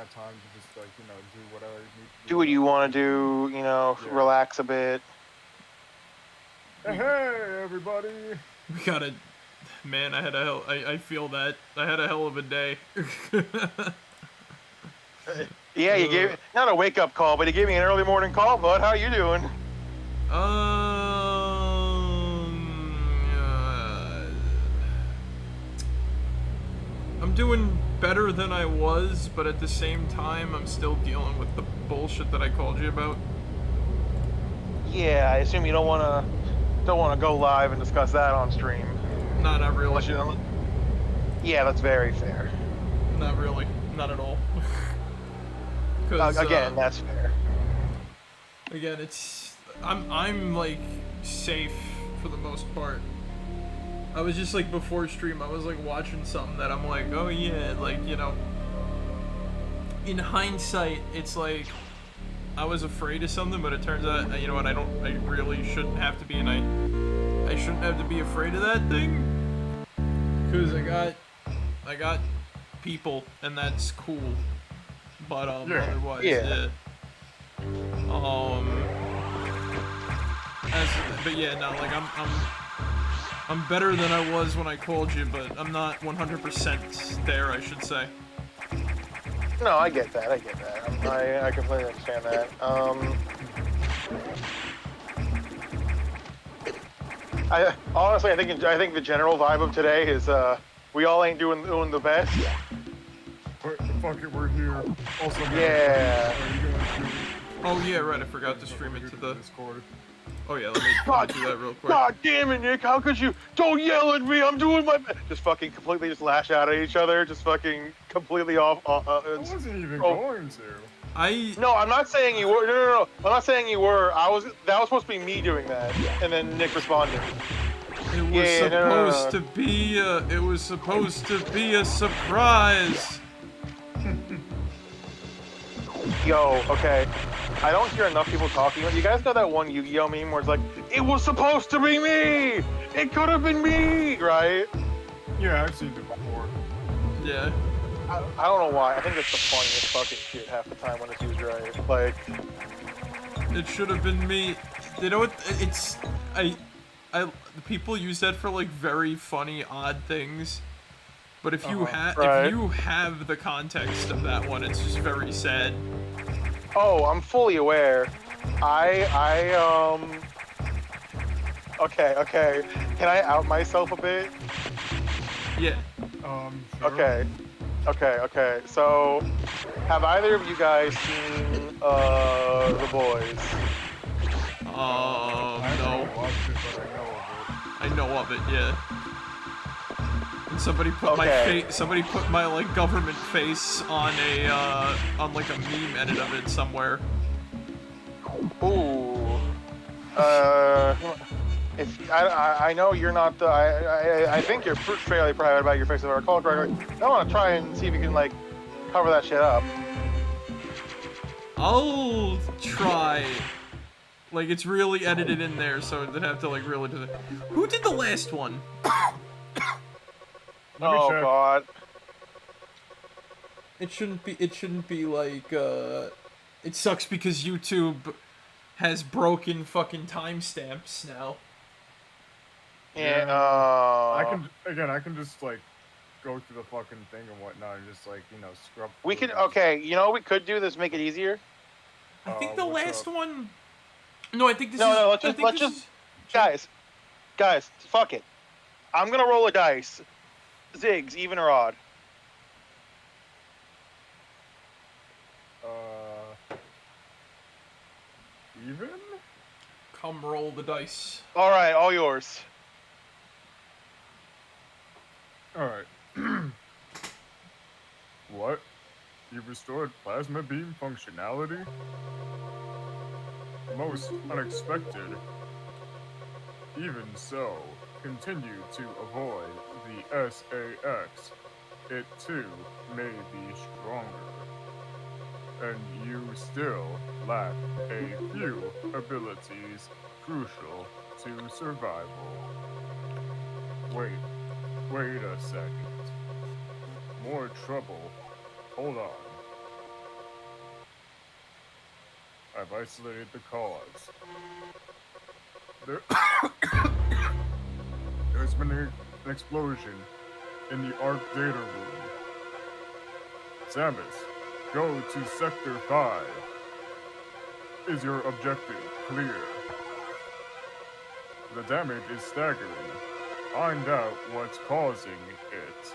that time to just, like, you know, do whatever you need to do what you want to do, you know, relax a bit. Hey, everybody! We gotta, man. I feel that I had a hell of a day. Yeah, you gave not a wake up call, but you gave me an early morning call, bud. How you doing? I'm doing better than I was, but at the same time, I'm still dealing with the bullshit that I called you about. Yeah, I assume you don't want to go live and discuss that on stream. No, not really. Unless you don't. Yeah, that's very fair. Not really. Not at all. Again, that's fair. Again, it's I'm like safe for the most part. I was just like before stream, I was like watching something that I'm like, oh yeah, like, you know. In hindsight, it's like I was afraid of something, but it turns out, you know what, I really shouldn't have to be, and I shouldn't have to be afraid of that thing, because I got people, and that's cool, but otherwise, yeah. But yeah, no, like I'm better than I was when I called you, but I'm not 100% there, I should say. No, I get that. I completely understand that. Honestly, I think the general vibe of today is we all ain't doing the best. But fuck it, we're here. Also, yeah. Oh yeah, right. I forgot to stream it to the Discord. Oh yeah, let me do that real quick. God damn it, Nick! How could you? Don't yell at me! I'm doing my best. Just fucking completely just lash out at each other. Just fucking completely off. I wasn't even going to. No, I'm not saying you were. No. I'm not saying you were. That was supposed to be me doing that, and then Nick responded. It was supposed to be. It was supposed to be a surprise. Yo, okay. I don't hear enough people talking. You guys know that one Yu-Gi-Oh meme where it's like, it was supposed to be me! It could have been me! Right? Yeah, I've seen it before. Yeah. I don't know why. I think it's the funniest fucking shit half the time when it's used right. Like, It should have been me. You know what? It's people use that for like very funny, odd things. But if you Right. if you have the context of that one, it's just very sad. oh, I'm fully aware. Okay. Can I out myself a bit? Yeah. Sure. Okay. So, have either of you guys seen The Boys? I haven't No. watched it, but I know of it. I know of it. Yeah. And somebody put Okay. somebody put my like government face on a on like a meme edit of it somewhere. Ooh. If I know you're not the I think you're fairly private about your face if I recall correctly. I want to try and see if you can like cover that shit up. I'll try. Like it's really edited in there, so they'd have to like really do that. Who did the last one? Let me Oh check. god. It shouldn't be like it sucks because YouTube has broken fucking timestamps now. Yeah. I can just like go through the fucking thing and whatnot and just like, you know, scrub. We through could it. okay. You know what we could do this make it easier. I think the what's last up? one. No, I think this No, is. no. Let's I just think let's this just guys. Fuck it. I'm gonna roll a dice. Zigs, even or odd. Even? Come roll the dice. All right, all yours. Alright. What? You restored plasma beam functionality? Most unexpected. Even so, continue to avoid the SAX. It too may be stronger. And you still lack a few abilities crucial to survival. Wait a second. More trouble. Hold on. I've isolated the cause. There's been an explosion in the Arc data room. Samus, go to Sector 5. Is your objective clear? The damage is staggering. Find out what's causing it.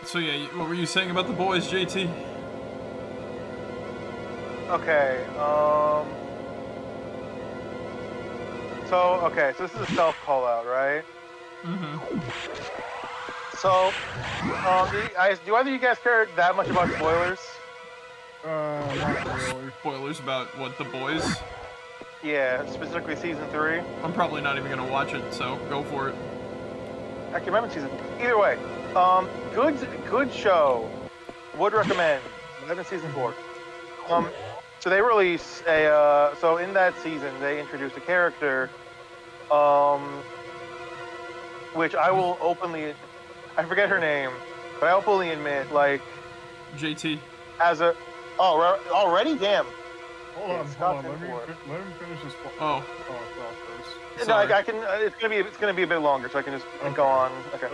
So yeah, what were you saying about the boys, JT? Okay. So this is a self call out, right? Mm-hmm. So, do either of you guys care that much about spoilers? Not really. Spoilers about what the boys. Yeah, specifically season 3. I'm probably not even gonna watch it, so go for it. I can remember season. Either way, good show. Would recommend. I've season 4. So they release a. So in that season, they introduced a character, which I will openly. I forget her name, but I openly admit, like. JT. As a. Oh, already? Damn. Hold on. Let him finish his Oh. thought first. No, Sorry. I can. It's gonna be a bit longer, so I can just go on. Okay.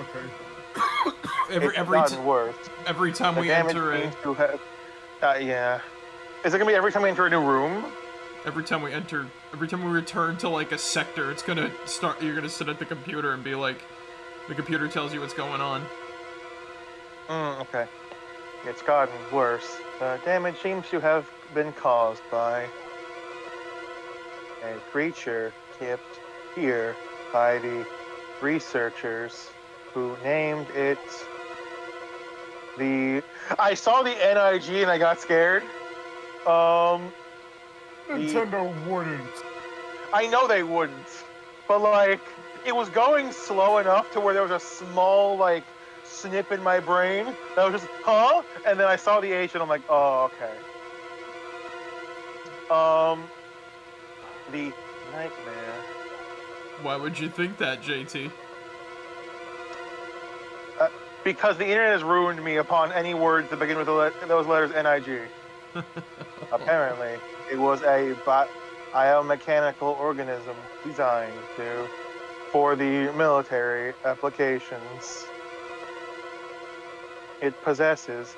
Every time we enter a. Yeah. Is it gonna be every time we enter a new room? Every time we return to like a sector, it's gonna start. You're gonna sit at the computer and be like, the computer tells you what's going on. Okay. It's gotten worse. The damage seems to have been caused by a creature kept here by the researchers who named it the. I saw the NIG and I got scared. Nintendo wouldn't. I know they wouldn't, but like it was going slow enough to where there was a small like snip in my brain. That was just, huh? And then I saw the H and I'm like, oh, okay. The nightmare. Why would you think that, JT? Because the internet has ruined me upon any words that begin with those letters N-I-G. Apparently, it was a biomechanical organism designed for the military applications. It possesses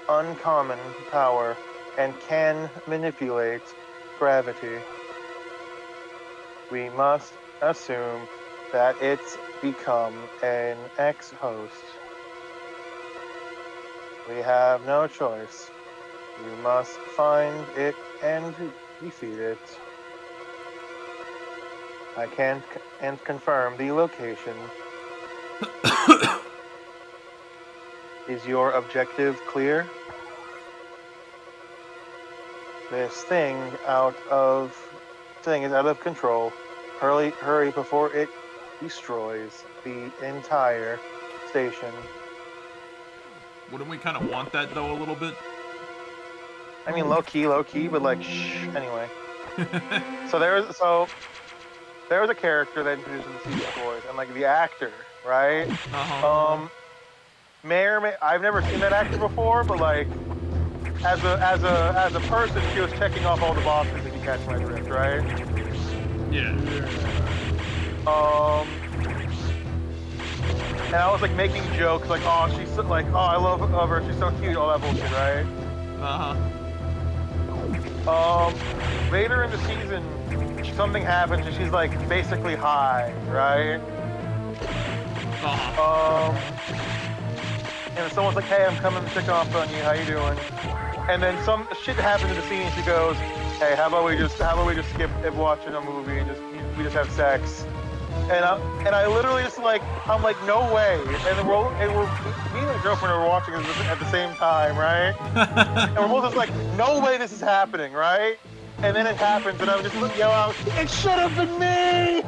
uncommon power and can manipulate gravity. We must assume that it's become an ex-host. We have no choice. You must find it and defeat it. I can confirm the location. Is your objective clear? This thing is out of control. Hurry before it destroys the entire station. Wouldn't we kind of want that though a little bit? I mean, low key, but like, shh. Anyway, so there was a character that introduced in the season boys, and like the actor, right? I've never seen that actor before, but like, as a person, she was checking off all the boxes. If you catch my drift, right? Yeah. And I was like making jokes, like, oh, she's so, like, oh, I love her, she's so cute, all that bullshit, right? Later in the season, something happens, and she's like basically high, right? And someone's like, hey, I'm coming to check off on you, how you doing? And then some shit happens in the scene, and she goes, hey, how about we just skip watching a movie and we just have sex? And I literally just like, I'm like, no way. And me and my girlfriend are watching this at the same time, right? And we're both just like, no way this is happening, right? And then it happens, and I would just yell out, it should have been me!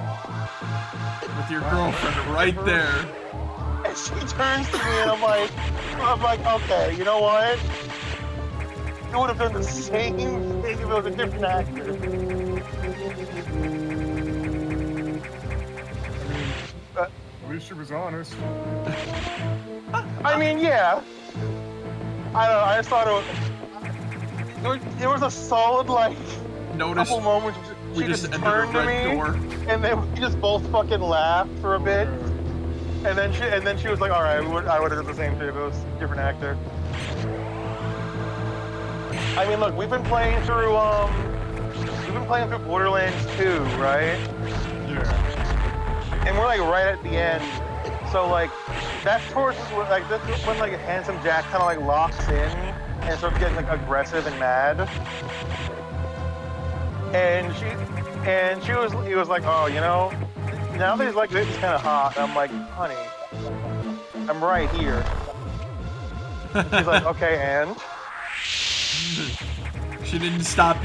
With your girlfriend right there. And she turns to me, and I'm like, okay, you know what? You would have done the same thing if it was a different actor. At least she was honest. I mean, yeah. I don't know, I just thought it was a solid, like, couple moments. She just turned to me, and then we just both fucking laughed for a bit. And then she was like, all right, I would have done the same thing if it was a different actor. I mean, look, we've been playing through Borderlands 2, right? Yeah. And we're like right at the end, so like that's towards like that's when like Handsome Jack kind of like locks in and starts getting like aggressive and mad. And he was like, oh, you know, now that he's like this is kind of hot. And I'm like, honey, I'm right here. And she's like, okay, and she didn't stop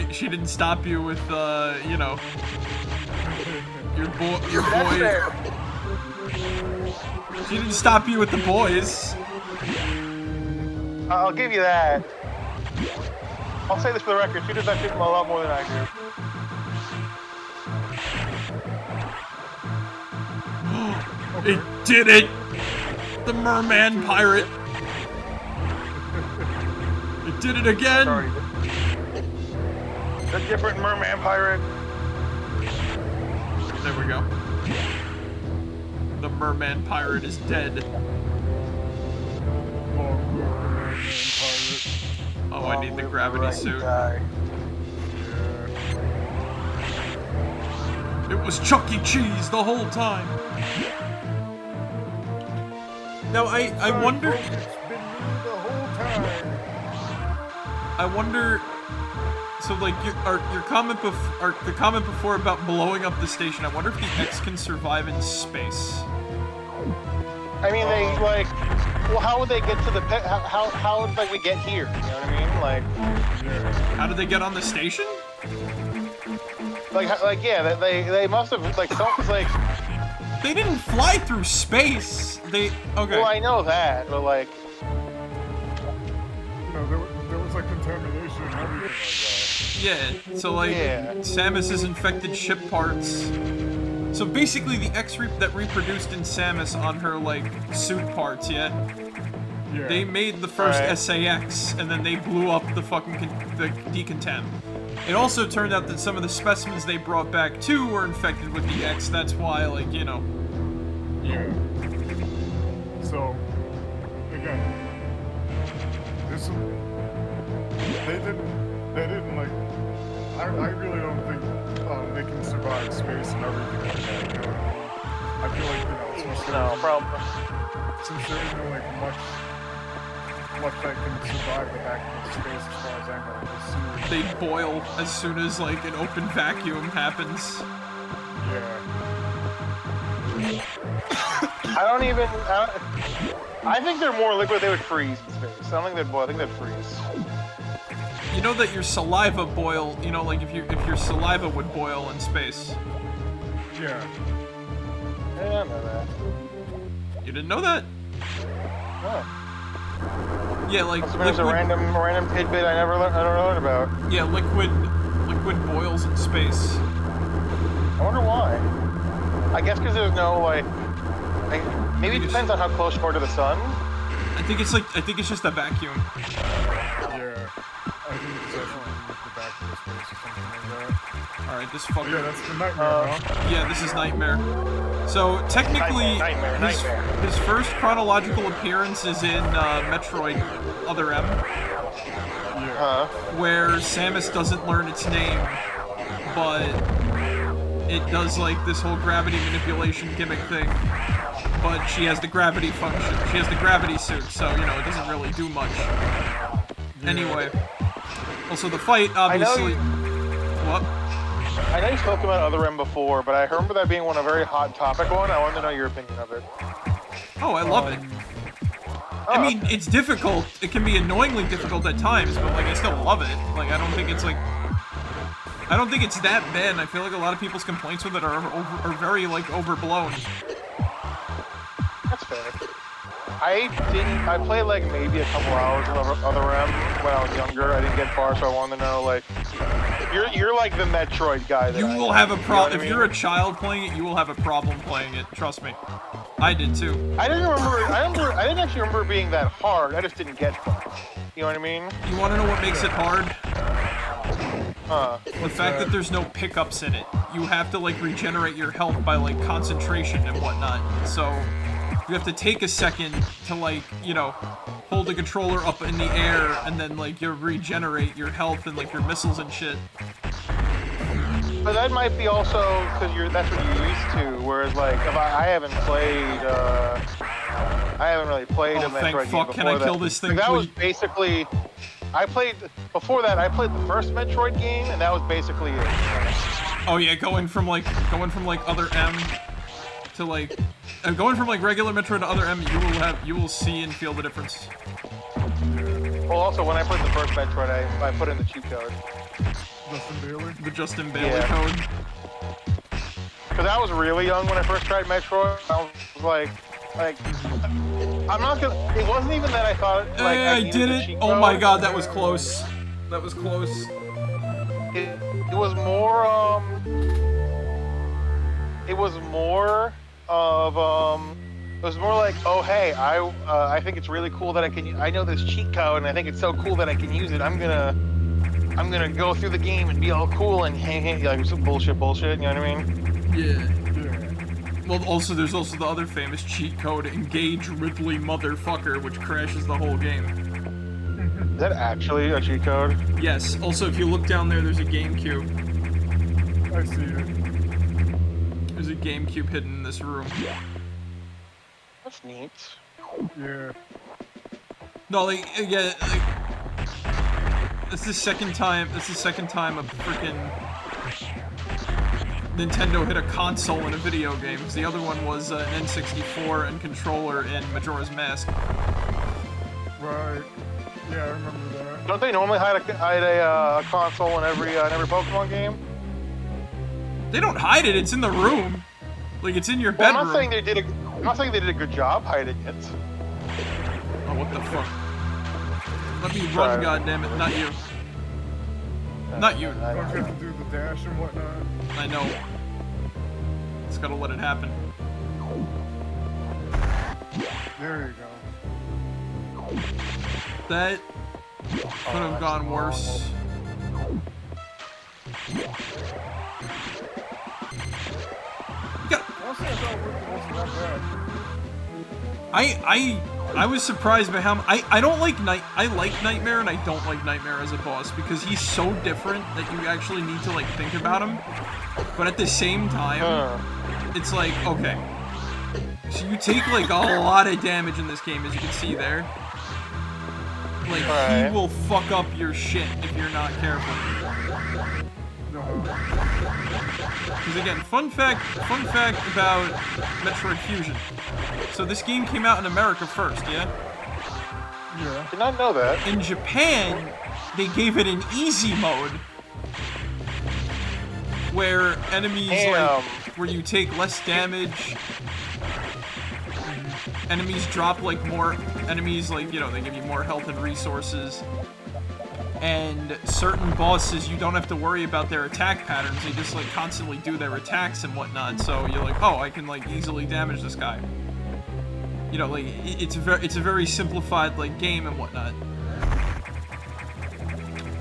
you with you know. Your boy. She didn't stop you with the boys. I'll give you that. I'll say this for the record. She does that shit a lot more than I do. It did it! The merman pirate. It did it again. Sorry. The different merman pirate. There we go. The merman pirate is dead. Oh, I need the gravity suit. It was Chuck E. Cheese the whole time. Now, I wonder... It's been me the whole time. I wonder... So, like, your comment the comment before about blowing up the station, I wonder if the X can survive in space. I mean, they, like... Well, how would they get to the... How would, like, we get here? You know what I mean? Like... How did they get on the station? Like yeah, they must have, like, something's like... They didn't fly through space. They okay. Well, I know that, but like, You know, there was like contamination and everything like that. Yeah. So like, Yeah. Samus has infected ship parts. So basically, the X that reproduced in Samus on her like suit parts, yeah. Yeah. They made the first Right. SAX, and then they blew up the fucking the decontam. It also turned out that some of the specimens they brought back too were infected with the X. That's why, like, you know. Yeah. So, again, this they didn't like. I really don't think they can survive space and everything like that. You know what I mean? I feel like no problem. since there isn't like much that can survive the vacuum of space as far as I know. They boil as soon as like an open vacuum happens. Yeah. I think they're more liquid. They would freeze in space. I don't think they'd boil. I think they'd freeze. You know that your saliva boil. You know, like if your saliva would boil in space. Yeah. Yeah, I know that. You didn't know that? Oh. Yeah, like There's a random tidbit I never learned about. Yeah, liquid boils in space. I wonder why. I guess because there's no like maybe it depends on how close you are to the sun. I think it's just a vacuum. Yeah. I think it's definitely the vacuum of space or something like that. All right, this fucker. Yeah, that's the nightmare, huh? Yeah, this is Nightmare. So technically, Nightmare. his first chronological appearance is in Metroid Other M, where Samus doesn't learn its name, but it does like this whole gravity manipulation gimmick thing. But she has the gravity function. She has the gravity suit, so you know it doesn't really do much. Anyway, also the fight obviously. What? I know you spoke about Other M before, but I remember that being a very hot topic one. I wanted to know your opinion of it. Oh, I love it. I mean, it's difficult. It can be annoyingly difficult at times, but like I still love it. Like I don't think it's that bad. And I feel like a lot of people's complaints with it are very like overblown. That's fair. I played like maybe a couple hours of Other M when I was younger. I didn't get far, so I wanted to know like you're like the Metroid guy. You will have a problem if you're a child playing it. You will have a problem playing it. Trust me. I did too. I didn't actually remember it being that hard. I just didn't get far. You know what I mean? You want to know what makes it hard? The What's fact that there's no pickups in it. You have to like regenerate your health by like concentration and whatnot. So you have to take a second to like, you know, hold the controller up in the air and then like you regenerate your health and like your missiles and shit. But that might be also because that's what you're used to. Whereas like if I haven't really played a Metroid thank game fuck. before Can I that. kill this thing, Like, that was please? basically before that I played the first Metroid game and that was basically it. Oh yeah, going from like Other M to like going from like regular Metroid to Other M, you will see and feel the difference. Well, also when I played the first Metroid, I put in the cheat code. Justin Bailey? The Justin Bailey code. Because I was really young when I first tried Metroid. I was like, I'm not gonna. It wasn't even that I thought like I did the it. cheat Oh my code. god, that was close. That was close. It was more it was more of it was more like, oh hey, I think it's really cool that I know this cheat code and I think it's so cool that I can use it. I'm gonna go through the game and be all cool and hey like some bullshit, you know what I mean? Yeah. Well, also there's also the other famous cheat code, Engage Ridley Motherfucker, which crashes the whole game. Is that actually a cheat code? Yes. Also, if you look down there, there's a GameCube. I see it. There's a GameCube hidden in this room. That's neat. Yeah. No, like, yeah, like, it's the second time a freaking Nintendo hit a console in a video game, because the other one was an N64 and controller in Majora's Mask. Right. Yeah, I remember that. Don't they normally hide a console in every Pokemon game? They don't hide it, it's in the room. Like, it's in your Well, bedroom. I'm not saying they did a good job hiding it. Oh, what the fuck? Let me run, Sorry. goddammit. Not you. Not you. Don't you have to do the dash and whatnot? I know. Just gotta let it happen. There you go. That could have gone worse. Honestly, I thought it wasn't that bad. I was surprised by how I don't like I like Nightmare and I don't like Nightmare as a boss because he's so different that you actually need to like think about him. But at the same time, it's like, okay. So you take like a lot of damage in this game, as you can see there. Like he will fuck up your shit if you're not careful. Because again, fun fact about Metroid Fusion. So this game came out in America first, yeah? Yeah. Did not know that. In Japan, they gave it an easy mode, where enemies where you take less damage. Enemies drop like more. Enemies like they give you more health and resources. And certain bosses, you don't have to worry about their attack patterns. They just like constantly do their attacks and whatnot. So you're like, oh, I can like easily damage this guy. Like it's a very simplified like game and whatnot.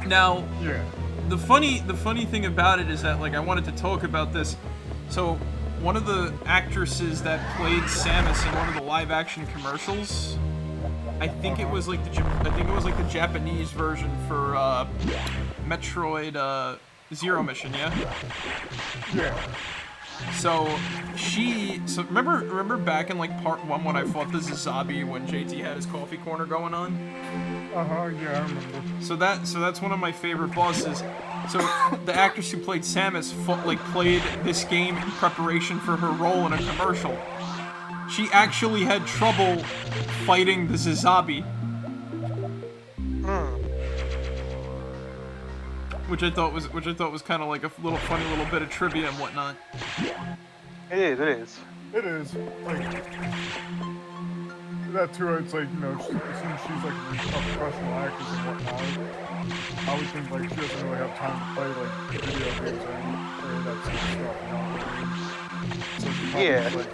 Now, Yeah. the funny thing about it is that like I wanted to talk about this. So one of the actresses that played Samus in one of the live action commercials. I think it was like the Japanese version for Metroid Zero Mission, yeah. Yeah. So remember back in like part 1 when I fought the Zazabi when JT had his coffee corner going on. Yeah, I remember. So that's one of my favorite bosses. So the actress who played Samus played this game in preparation for her role in a commercial. She actually had trouble fighting the Zazabi. Which I thought was kind of like a funny little bit of trivia and whatnot. It is. It is. Like, that too, it's like, since she's like a professional actress and whatnot, I would think like she doesn't really have time to play like video games or any of that sort of stuff, So she probably, like,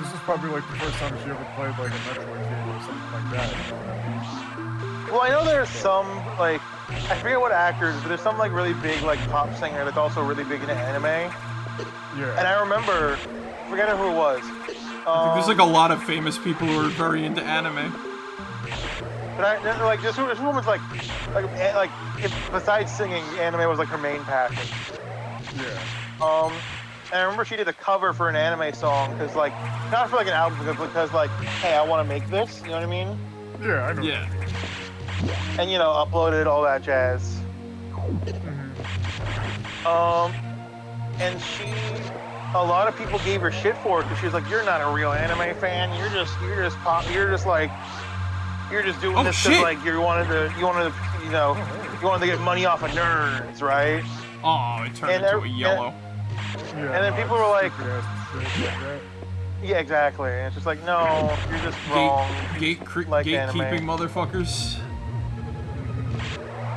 this is probably like the first time she ever played like a Metroid game or something like that, you know what I mean? Well, I know there's some like I forget what actors, but there's some like really big like pop singer that's also really big into anime. Yeah. And I remember, forget who it was. I think there's like a lot of famous people who are very into anime. But this woman's like if besides singing, anime was like her main passion. Yeah. And I remember she did a cover for an anime song because like not for like an album because like hey I want to make this, you know what I mean? Yeah, I know. Yeah. And uploaded all that jazz. And a lot of people gave her shit for it because she was like, "You're not a real anime fan. You're just doing this because like you wanted to get money off of nerds, right?" Oh, it turned into a yellow. Yeah, and then people were like, that. "Yeah, exactly." And it's just like, no, you're just wrong. Gatekeeping motherfuckers.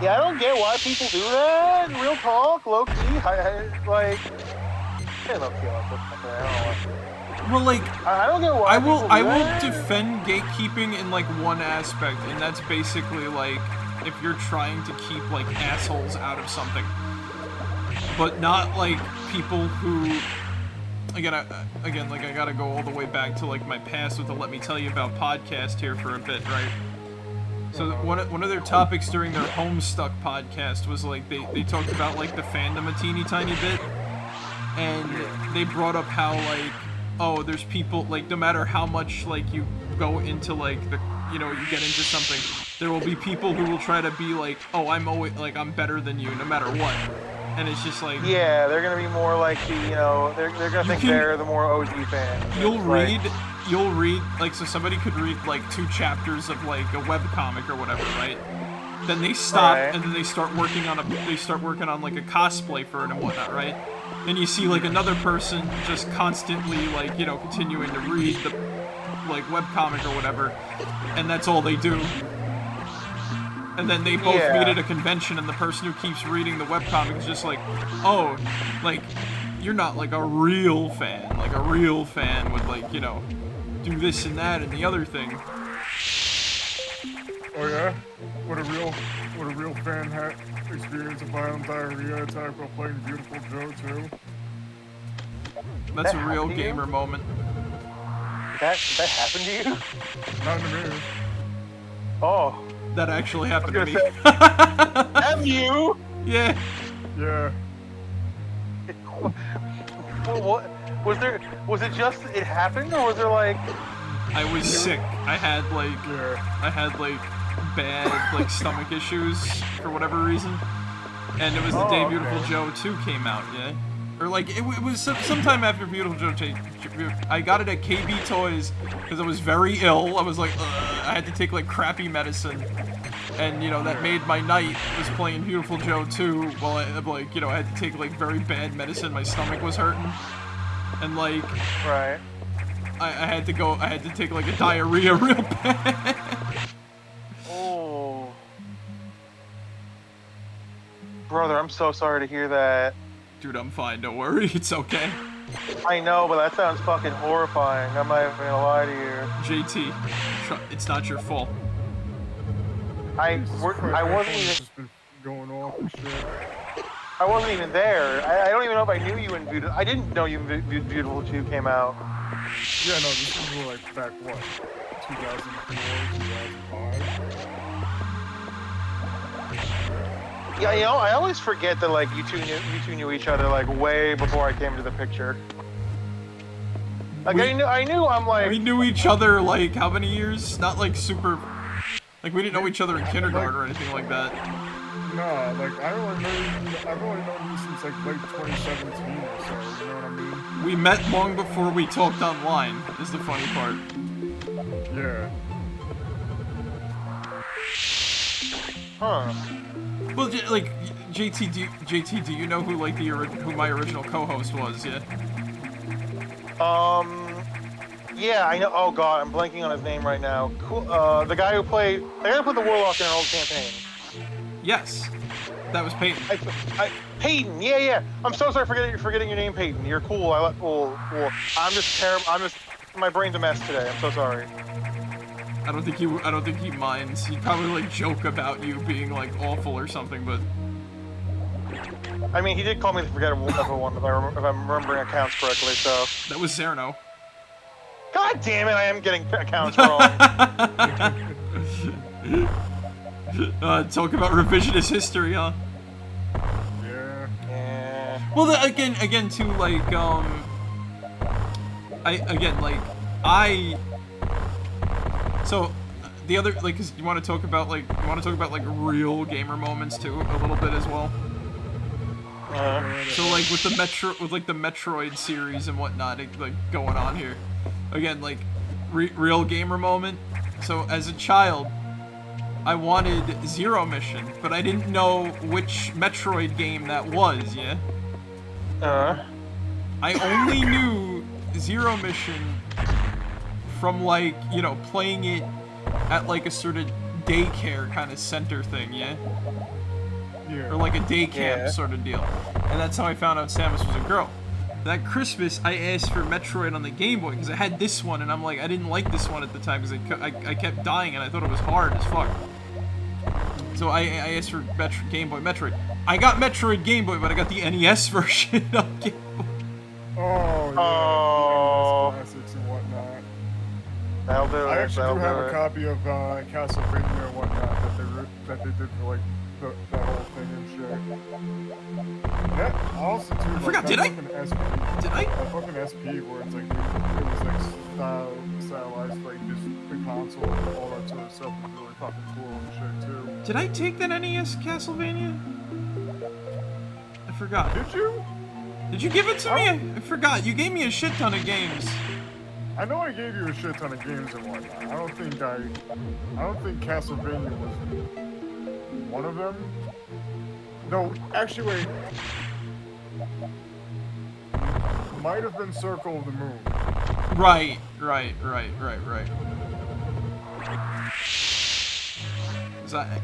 Yeah, I don't get why people do that. Real talk, low key, like. Low key, I don't know. Well, like, I don't get why. I will defend gatekeeping in like one aspect, and that's basically like if you're trying to keep like assholes out of something, but not like people who. Again, I gotta go all the way back to like my past with the Let Me Tell You About podcast here for a bit, right? So one of their topics during their Homestuck podcast was like they talked about like the fandom a teeny tiny bit, and they brought up how like there's people like no matter how much like you go into like the you get into something, there will be people who will try to be like I'm better than you no matter what. And it's just like they're gonna be more like the they're gonna think they're the more OG fans. You'll read like so somebody could read like 2 chapters of like a webcomic or whatever, right? Then they stop and then they start working on like a cosplay for it and whatnot, right? then you see like another person just constantly like, you know, continuing to read the like webcomic or whatever, and that's all they do. And then they both meet at a convention, and the person who keeps reading the webcomic is just like, oh, like, you're not like a real fan. Like, a real fan would, like, you know, do this and that and the other thing. Oh yeah? Would a real fan experience a violent diarrhea attack while playing Beautiful Joe too? That's a real gamer moment. That happened to you? Not to me. Oh. That actually happened to me. Have you? Yeah. Yeah. What was there? Was it just it happened, or was there like? I was sick. I had like bad like stomach issues for whatever reason, and it was the day Beautiful Joe 2 came out. Yeah. Or like it was sometime after Beautiful Joe. I got it at KB Toys because I was very ill. I was like, I had to take like crappy medicine, and you know that made my night. Was playing Beautiful Joe 2 while I like, you know, I had to take like very bad medicine. My stomach was hurting, and like right. I had to take like a diarrhea real bad. Oh, brother, I'm so sorry to hear that. Dude, I'm fine. Don't worry. It's okay. I know, but that sounds fucking horrifying. I'm not even gonna lie to you. JT, it's not your fault. I wasn't even Just been going off and shit. I wasn't even there. I don't even know if I knew you when Beautiful. I didn't know you when Beautiful 2 came out. Yeah, no, this was like back what? 2004, 2005. Yeah, you know, I always forget that like you two knew each other like way before I came into the picture. Like I knew I'm like we knew each other like how many years? Not like super, like we didn't know each other in kindergarten or anything like that. Nah, like I've only known you since like late 2017 or so. You know what I mean? We met long before we talked online. Is the funny part. Yeah. huh. Well, like JT, do you know who like who my original co-host was? Yeah. Yeah, I know. Oh god, I'm blanking on his name right now. Cool. The guy who played the Warlock in an old campaign. Yes, that was Peyton. Peyton. Yeah. I'm so sorry for forgetting your name, Peyton. You're cool. I'm just terrible. My brain's a mess today. I'm so sorry. I don't think he minds. He'd probably like joke about you being like awful or something, but I mean, he did call me the forgettable one if I'm remembering accounts correctly. So that was Zerno. God damn it! I am getting accounts wrong. Talk about revisionist history, huh? Yeah. Well, again, too, like, so, the other, like, 'cause you want to talk about, like, real gamer moments, too, a little bit as well? So, like, with the Metroid series and whatnot, like, going on here. Again, like, real gamer moment. So, as a child, I wanted Zero Mission, but I didn't know which Metroid game that was, yeah? I only knew Zero Mission from, like, you know, playing it at, like, a sort of daycare kind of center thing, yeah? Yeah. Or, like, a day camp sort of deal. And that's how I found out Samus was a girl. That Christmas, I asked for Metroid on the Game Boy, because I had this one, and I'm like, I didn't like this one at the time, because I kept dying, and I thought it was hard as fuck. So I asked for Game Boy Metroid. I got Metroid Game Boy, but I got the NES version of Game Boy. Oh, yeah. Oh. Classics and whatnot. That'll do it. I actually do have a copy of Castlevania and whatnot that they did for like that whole thing and shit. That also too. I forgot. Did I? That fucking SP where it's like it was like stylized like just the console and all that sort of stuff was really fucking cool and shit too. Did I take that NES Castlevania? I forgot. Did you? Did you give it to me? I forgot. You gave me a shit ton of games. I know I gave you a shit ton of games and whatnot. I don't think Castlevania was one of them. No, actually, wait. might have been Circle of the Moon. Right. Is that,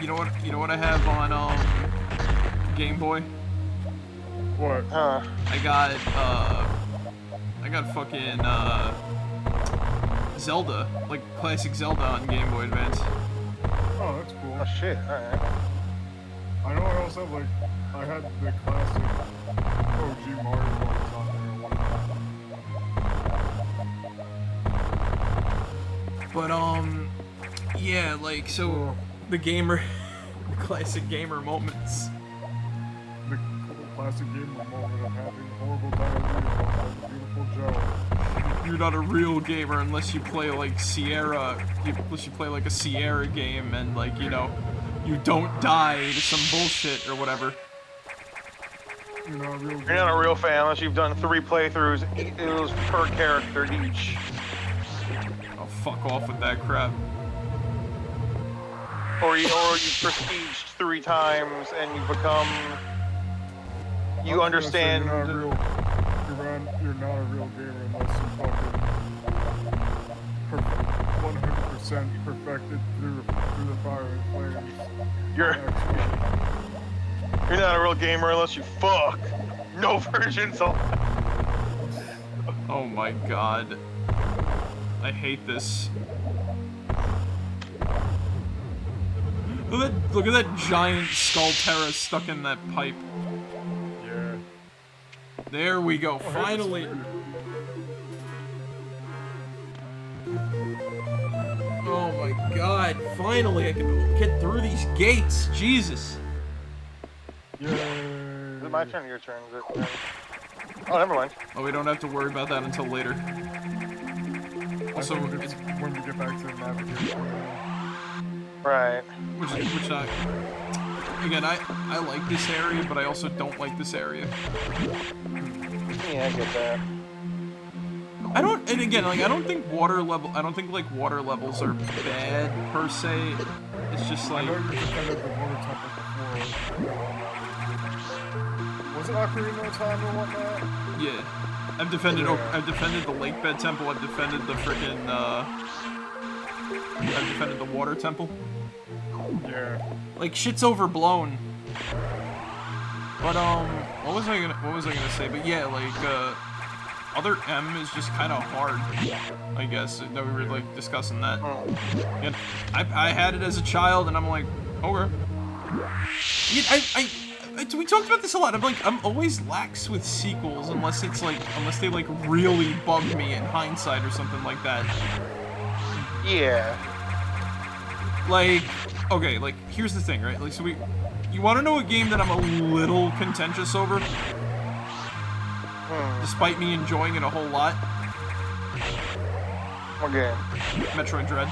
you know what I have on Game Boy? What? I got fucking Zelda, like classic Zelda on Game Boy Advance. Oh, that's cool. Oh shit! All right. I know I also have like I had the classic OG Mario Brothers on there and whatnot. But yeah, like so the classic gamer moments. The classic gamer moment of having horrible diarrhea like a beautiful Joe. You're not a real gamer unless you play like unless you play like a Sierra game and like, you know, you don't die to some bullshit or whatever. You're not a real gamer. You're not a real fan unless you've done 3 playthroughs, it was per character each. Oh, fuck off with that crap. Or you prestiged 3 times and you become. You understand. You're not a real gamer unless you fucking 100% perfected through the fire and flames. You're not a real gamer unless you fuck. No virgins allowed. Oh my god. I hate this. Look at that giant Skullterra stuck in that pipe. Yeah. There we go, finally. Oh my god, finally I can get through these gates. Jesus. Yay. Is it my turn or your turn? Oh, never mind. Oh, we don't have to worry about that until later. Also, I think it's when we get back to the navigation. Right. which again, I like this area, but I also don't like this area. Yeah, I get that. I don't think water levels are bad per se. It's just I like, know you defended the water temple before. Was it Ocarina of Time or whatnot? yeah. I've defended the lake bed temple, I've defended the frickin' I've defended the water temple. Yeah. Like, shit's overblown. But what was I gonna say? But yeah, like other M is just kind of hard, I guess. No, we were like discussing that. And I had it as a child, and I'm like, okay. Yeah, we talked about this a lot. I'm always lax with sequels unless they like really bug me in hindsight or something like that. Yeah. Like, okay, like here's the thing, right? Like, so you want to know a game that I'm a little contentious over? Despite me enjoying it a whole lot. What game? Metroid Dread.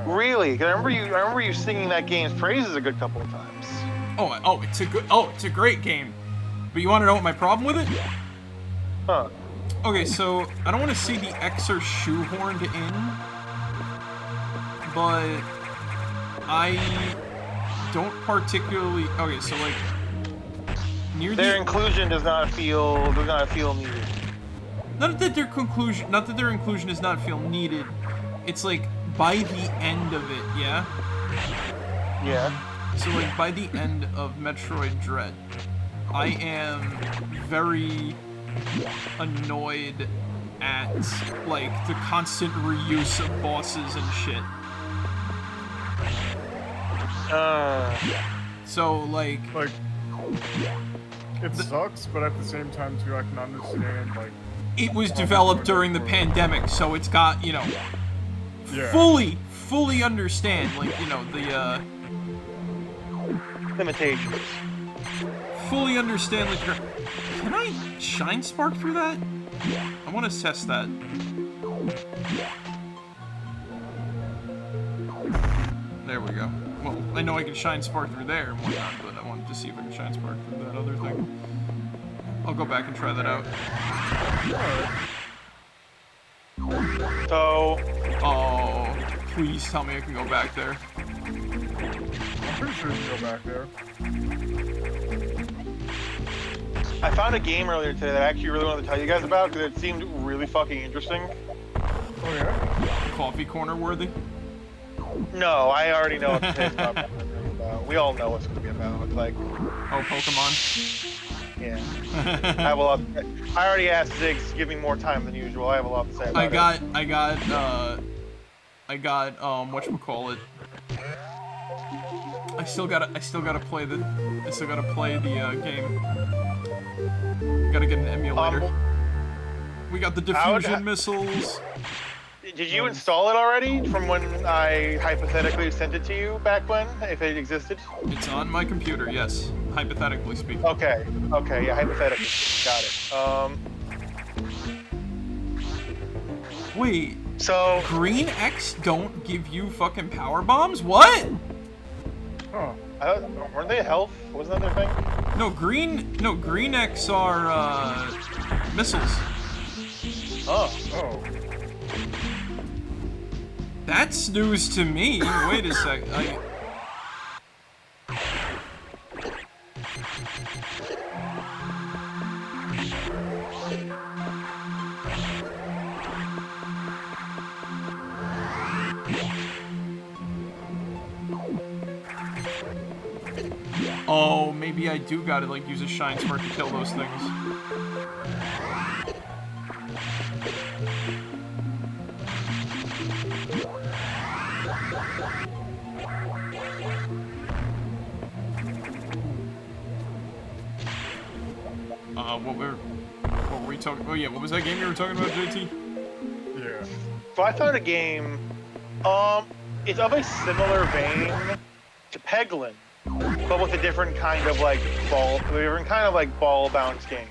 Really? 'Cause I remember you singing that game's praises a good couple of times. It's a great game. But you want to know what my problem with it? Huh. Okay, so I don't want to say the X are shoehorned in, but I don't particularly. Okay, so like near their inclusion does not feel needed. Not that their inclusion does not feel needed. It's like by the end of it, yeah. Yeah. So like by the end of Metroid Dread, I am very annoyed at like the constant reuse of bosses and shit. So like it sucks, but at the same time too, I can understand like it was developed during the pandemic, so it's got, you know, yeah. fully understand, like, you know, the limitations. Fully understand, like, can I shine spark through that? I want to test that. There we go. Well, I know I can shine spark through there and whatnot, but I wanted to see if I can shine spark through that other thing. I'll go back and try that out. So... Oh, please tell me I can go back there. I'm pretty sure you can go back there. I found a game earlier today that I actually really wanted to tell you guys about because it seemed really fucking interesting. Oh yeah? Coffee corner worthy? No, I already know what today's about. We all know what's going to be about. Like, Oh, Pokemon. yeah. I have a lot. I already asked Ziggs to give me more time than usual. I have a lot to say about it. I got whatchamacallit. I still gotta play the game. Gotta get an emulator. We got the diffusion missiles. Did you install it already from when I hypothetically sent it to you back when, if it existed? It's on my computer, yes. Hypothetically speaking. Okay, yeah, hypothetically. Got it. Wait. So... Green X don't give you fucking power bombs? What? Huh. Weren't they health? Wasn't that their thing? No, Green X are, missiles. Oh. That's news to me. Wait a sec. Oh, maybe I do gotta, like, use a Shine Smart to kill those things. What were we talking? Oh yeah, what was that game you were talking about, JT? Yeah. So I found a game. It's of a similar vein to Peglin, but with a different kind of like ball bounce game.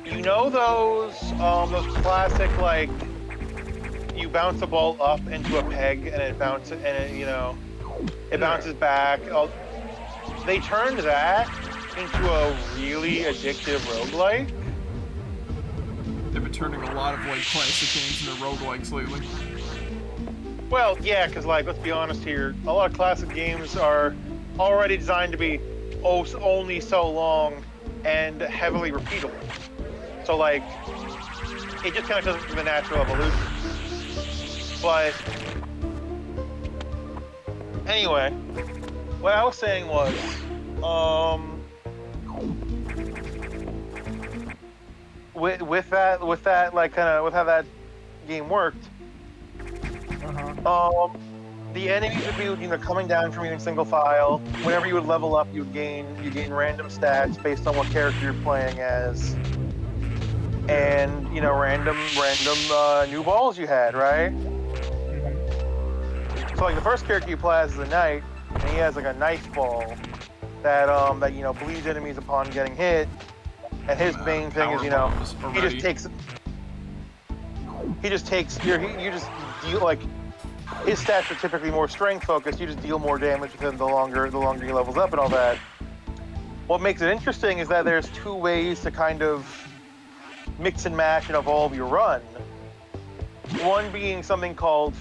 You know those classic like you bounce a ball up into a peg and it bounces and it bounces back. They turned that into a really addictive roguelike. They've been turning a lot of like classic games into roguelikes lately. Well, yeah, because like let's be honest here, a lot of classic games are already designed to be only so long and heavily repeatable. So like it just kind of doesn't give a natural evolution. But anyway, what I was saying was with that like kind of with how that game worked, the enemies would be coming down from you in single file. Whenever you would level up, you gain random stats based on what character you're playing as, and random new balls you had, right? So like the first character you play as is a knight, and he has like a knife ball that bleeds enemies upon getting hit. And his main thing is, he just deal like his stats are typically more strength focused. You just deal more damage with him the longer he levels up and all that. What makes it interesting is that there's two ways to kind of mix and match and evolve your run. One being something called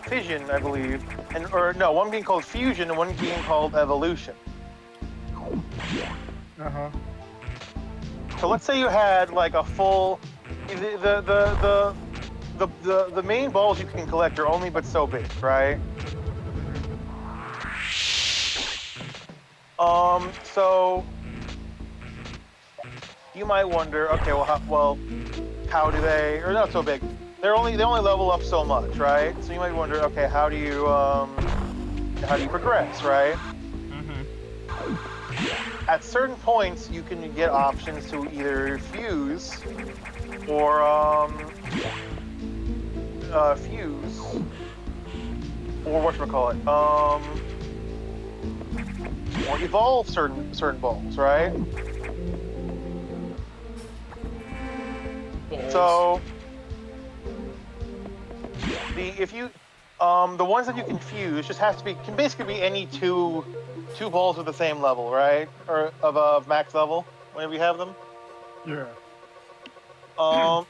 fission, I believe, one being called fusion and one being called evolution. So let's say you had like a full the main balls you can collect are only but so big, right? So you might wonder, okay, how do they, or not so big? They only level up so much, right? So you might wonder, okay, how do you progress, right? At certain points, you can get options to either fuse or whatchamacallit, or evolve certain balls, right? So the ones that you can fuse can basically be any two balls with the same level, right? Or of max level, whenever you have them. Yeah. Do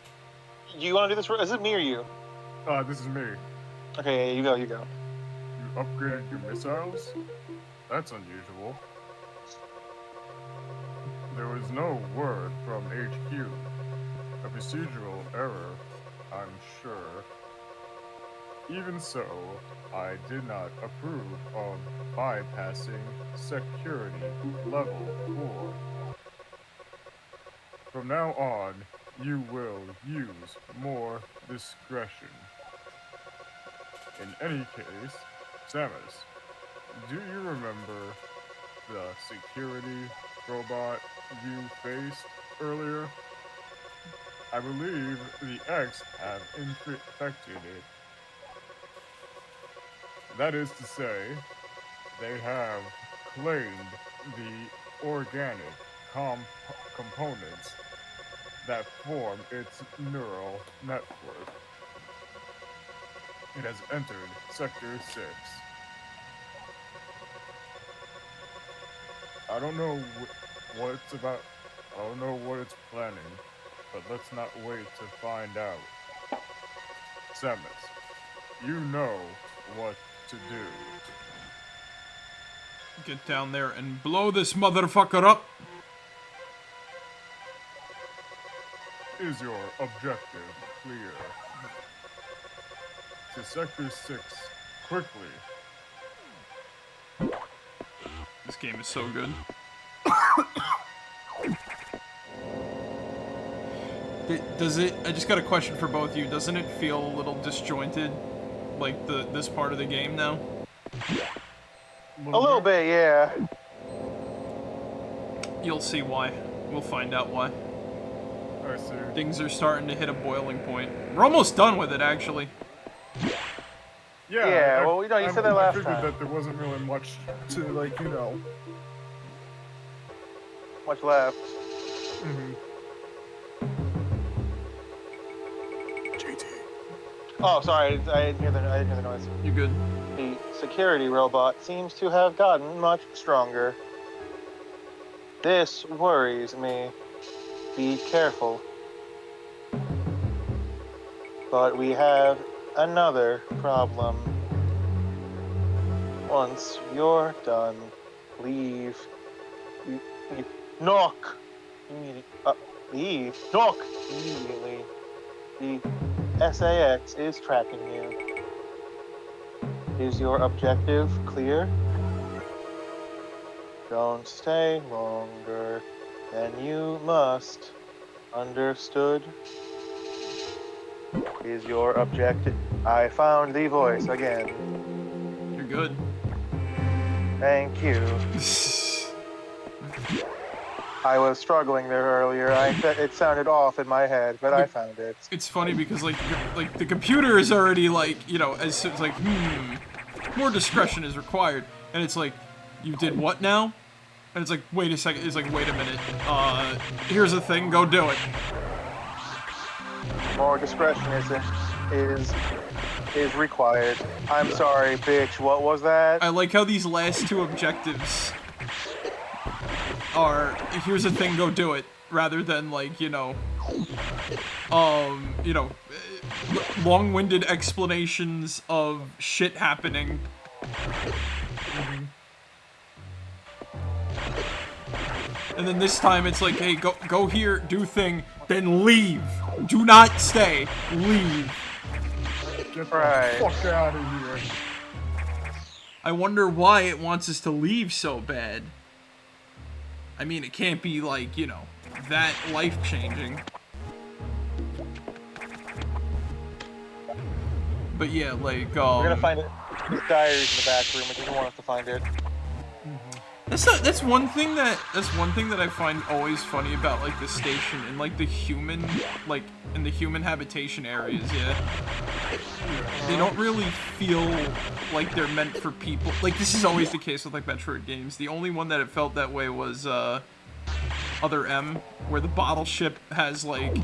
you want to do this? Is it me or you? This is me. Okay, you go. You upgraded your missiles? That's unusual. There was no word from HQ. A procedural error, I'm sure. Even so, I did not approve of bypassing security level 4. From now on, you will use more discretion. In any case, Samus, do you remember the security robot you faced earlier? I believe the X have infected it. That is to say, they have claimed the organic components that form its neural network. It has entered Sector 6. I don't know what it's about. I don't know what it's planning, but let's not wait to find out. Samus, you know what to do. Get down there and blow this motherfucker up. Is your objective clear? To Sector 6, quickly. This game is so good. Does it? I just got a question for both of you. Doesn't it feel a little disjointed, like this part of the game now? A little bit, yeah. You'll see why. We'll find out why. I see. Things are starting to hit a boiling point. We're almost done with it, actually. Yeah, well, you know, you said that last I figured time. that there wasn't really much to, like, you know. Much left. Mm-hmm. JT. Oh, sorry, I didn't hear the noise. You good? The security robot seems to have gotten much stronger. This worries me. Be careful. But we have another problem. Once you're done, leave. You knock. Leave. Knock immediately. The SAX is tracking you. Is your objective clear? Don't stay longer than you must. Understood? Is your objective... I found the voice again. You're good. Thank you. I was struggling there earlier. It sounded off in my head, but I found it. It's funny because like the computer is already like, you know, as it's like, more discretion is required, and it's like, you did what now? And it's like, wait a second. It's like, wait a minute. Here's the thing. Go do it. More discretion is required. I'm sorry, bitch. What was that? I like how these last two objectives are, here's the thing, go do it, rather than like, you know, long-winded explanations of shit happening. And then this time it's like, hey, go here, do thing, then leave. Do not stay. Leave. Get the fuck out of here. I wonder why it wants us to leave so bad. I mean, it can't be like, you know, that life-changing. But yeah, like, We're gonna find it. His diary's in the back room. It doesn't want us to find it. That's one thing that I find always funny about like the station and like the human, like in the human habitation areas. Yeah, they don't really feel like they're meant for people. Like this is always the case with like Metroid games. The only one that it felt that way was Other M, where the bottle ship has like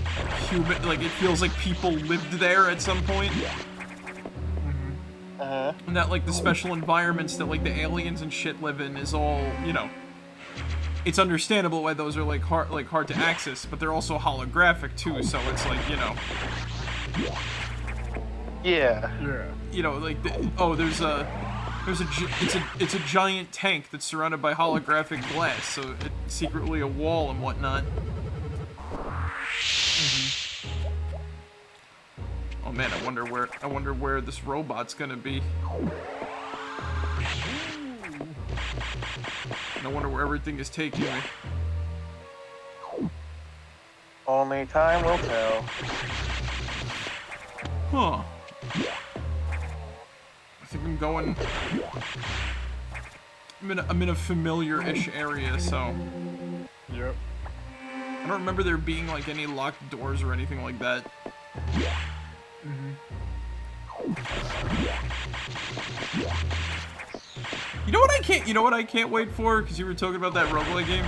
human, like it feels like people lived there at some point. And that, like, the special environments that, like, the aliens and shit live in is all, you know... It's understandable why those are, like, hard to access, but they're also holographic, too, so it's, like, you know... Yeah. Yeah. You know, like, there's It's a giant tank that's surrounded by holographic glass, so it's secretly a wall and whatnot. Oh man, I wonder where this robot's gonna be. And I wonder where everything is taking me. Only time will tell. Huh. I think I'm going... I'm in a familiar-ish area, so... Yep. I don't remember there being, like, any locked doors or anything like that. You know what I can't wait for? Because you were talking about that roguelike game?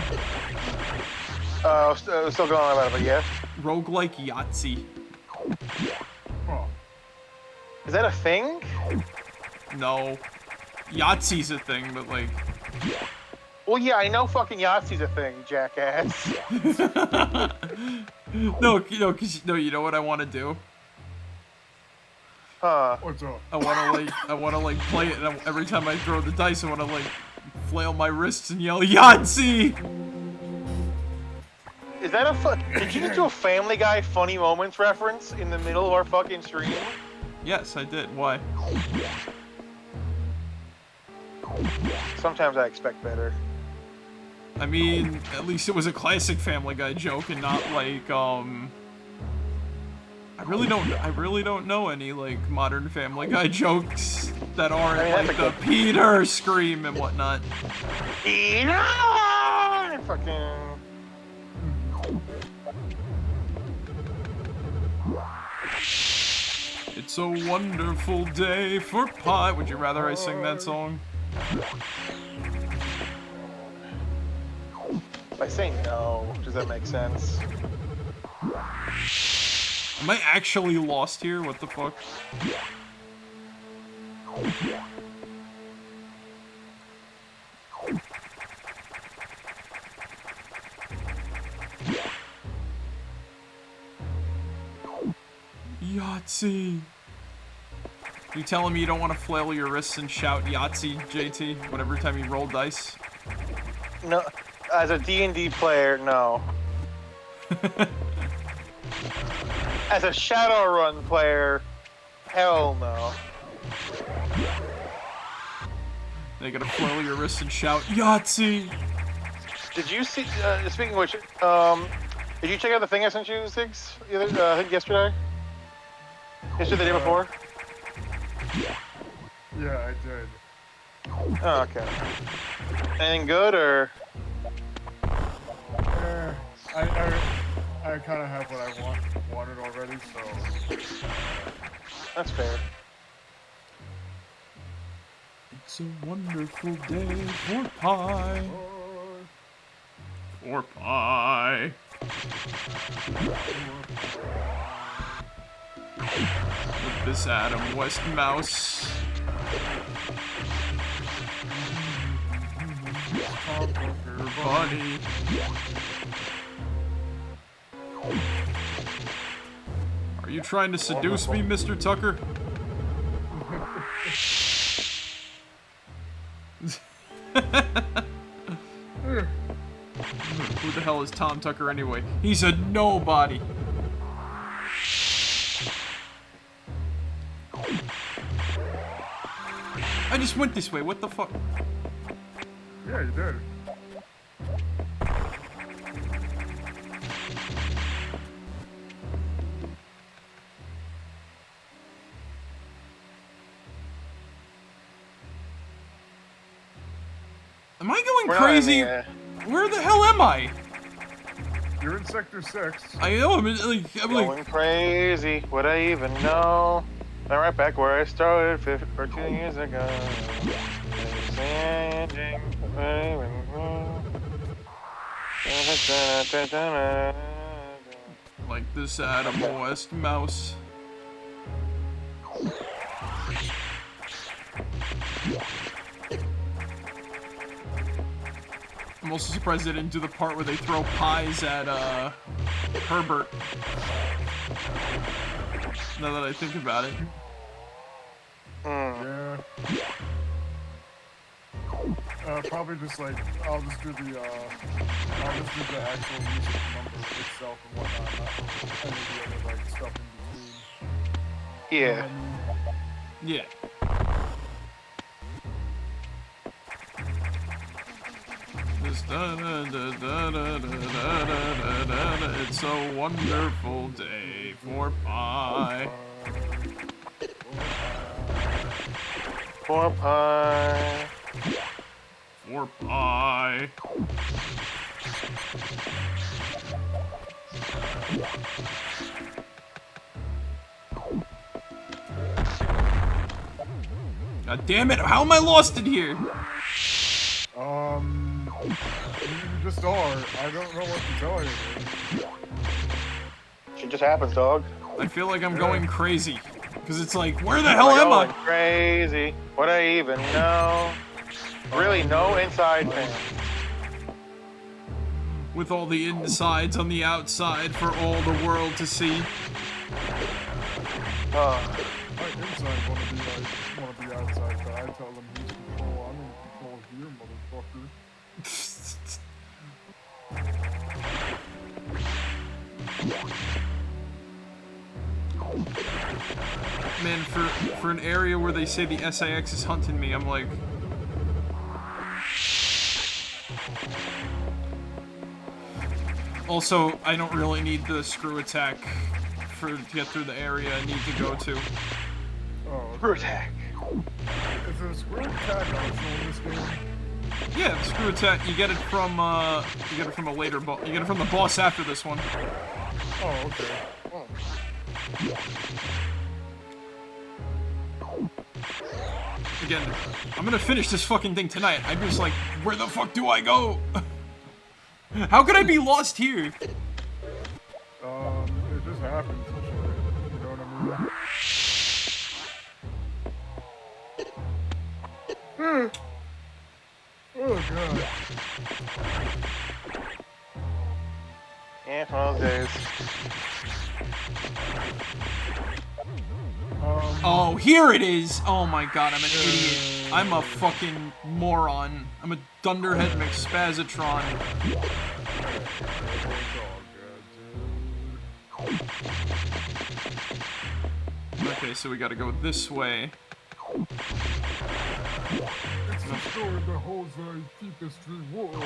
Still going on about it, but yeah. Roguelike Yahtzee. Oh. Is that a thing? No. Yahtzee's a thing, but like... Well, yeah, I know fucking Yahtzee's a thing, jackass. No, you know what I want to do? Huh. What's up? I wanna like play it, and every time I throw the dice, I wanna like flail my wrists and yell Yahtzee. Is that a Did you get to a Family Guy funny moments reference in the middle of our fucking stream? Yes, I did. Why? Sometimes I expect better. I mean, at least it was a classic Family Guy joke and not like I really don't know any like modern Family Guy jokes that aren't like the Peter scream and whatnot. Peter! Fucking. It's a wonderful day for pie. Would you rather I sing that song? By saying no, does that make sense? Am I actually lost here? What the fuck? Yahtzee. You telling me you don't want to flail your wrists and shout Yahtzee, JT, whenever time you roll dice? No, as a D&D player, no. As a Shadowrun player, hell no. They gotta flail your wrists and shout Yahtzee. Did you see? Speaking of which, did you check out the thing I sent you, Six? I think yesterday. Yesterday, the day before. Yeah, I did. Oh, okay. Anything good or? I kind of have what I wanted already, so. That's fair. It's a wonderful day for pie. For pie. With this Adam West mouse. Bunny. Are you trying to seduce me, Mr. Tucker? Who the hell is Tom Tucker anyway? He's a nobody. I just went this way, what the fuck? Yeah, you did. Am I going crazy? Where the hell am I? You're in Sector 6. I know, I'm going crazy. Would I even know? I'm right back where I started 14 years ago. Like this Adam West mouse. I'm also surprised they didn't do the part where they throw pies at Herbert. Now that I think about it. Yeah. probably just like I'll just do the actual music number itself and whatnot, not any of the other like stuff in between. Yeah. You know what I mean? Yeah. This it's a wonderful day for pie. For pie. For pie. God damn it, how am I lost in here? You just are. I don't know what to tell you. Shit just happens, dog. I feel like I'm going crazy. Because it's like, where the hell am I? Crazy. What I even know? Really, no inside thing. With all the insides on the outside for all the world to see. My inside wanna be outside, but I tell them who's in control. I'm in control here, motherfucker. Man, for an area where they say the SAX is hunting me, I'm like... Also, I don't really need the screw attack to get through the area I need to go to. Oh, Screw attack. Is there a screw attack optional in this game? Yeah, the screw attack, you get it from a later boss. You get it from the boss after this one. Oh, okay. Oh. Again, I'm gonna finish this fucking thing tonight. I'm just like, where the fuck do I go? How could I be lost here? It just happens. You know what I mean? Oh god. Yeah, one of those days. Oh, here it is! Oh my god, I'm an idiot. I'm a fucking moron. I'm a dunderhead McSpazatron. Okay, so we gotta go this way. It's the story that holds thy deepest reward.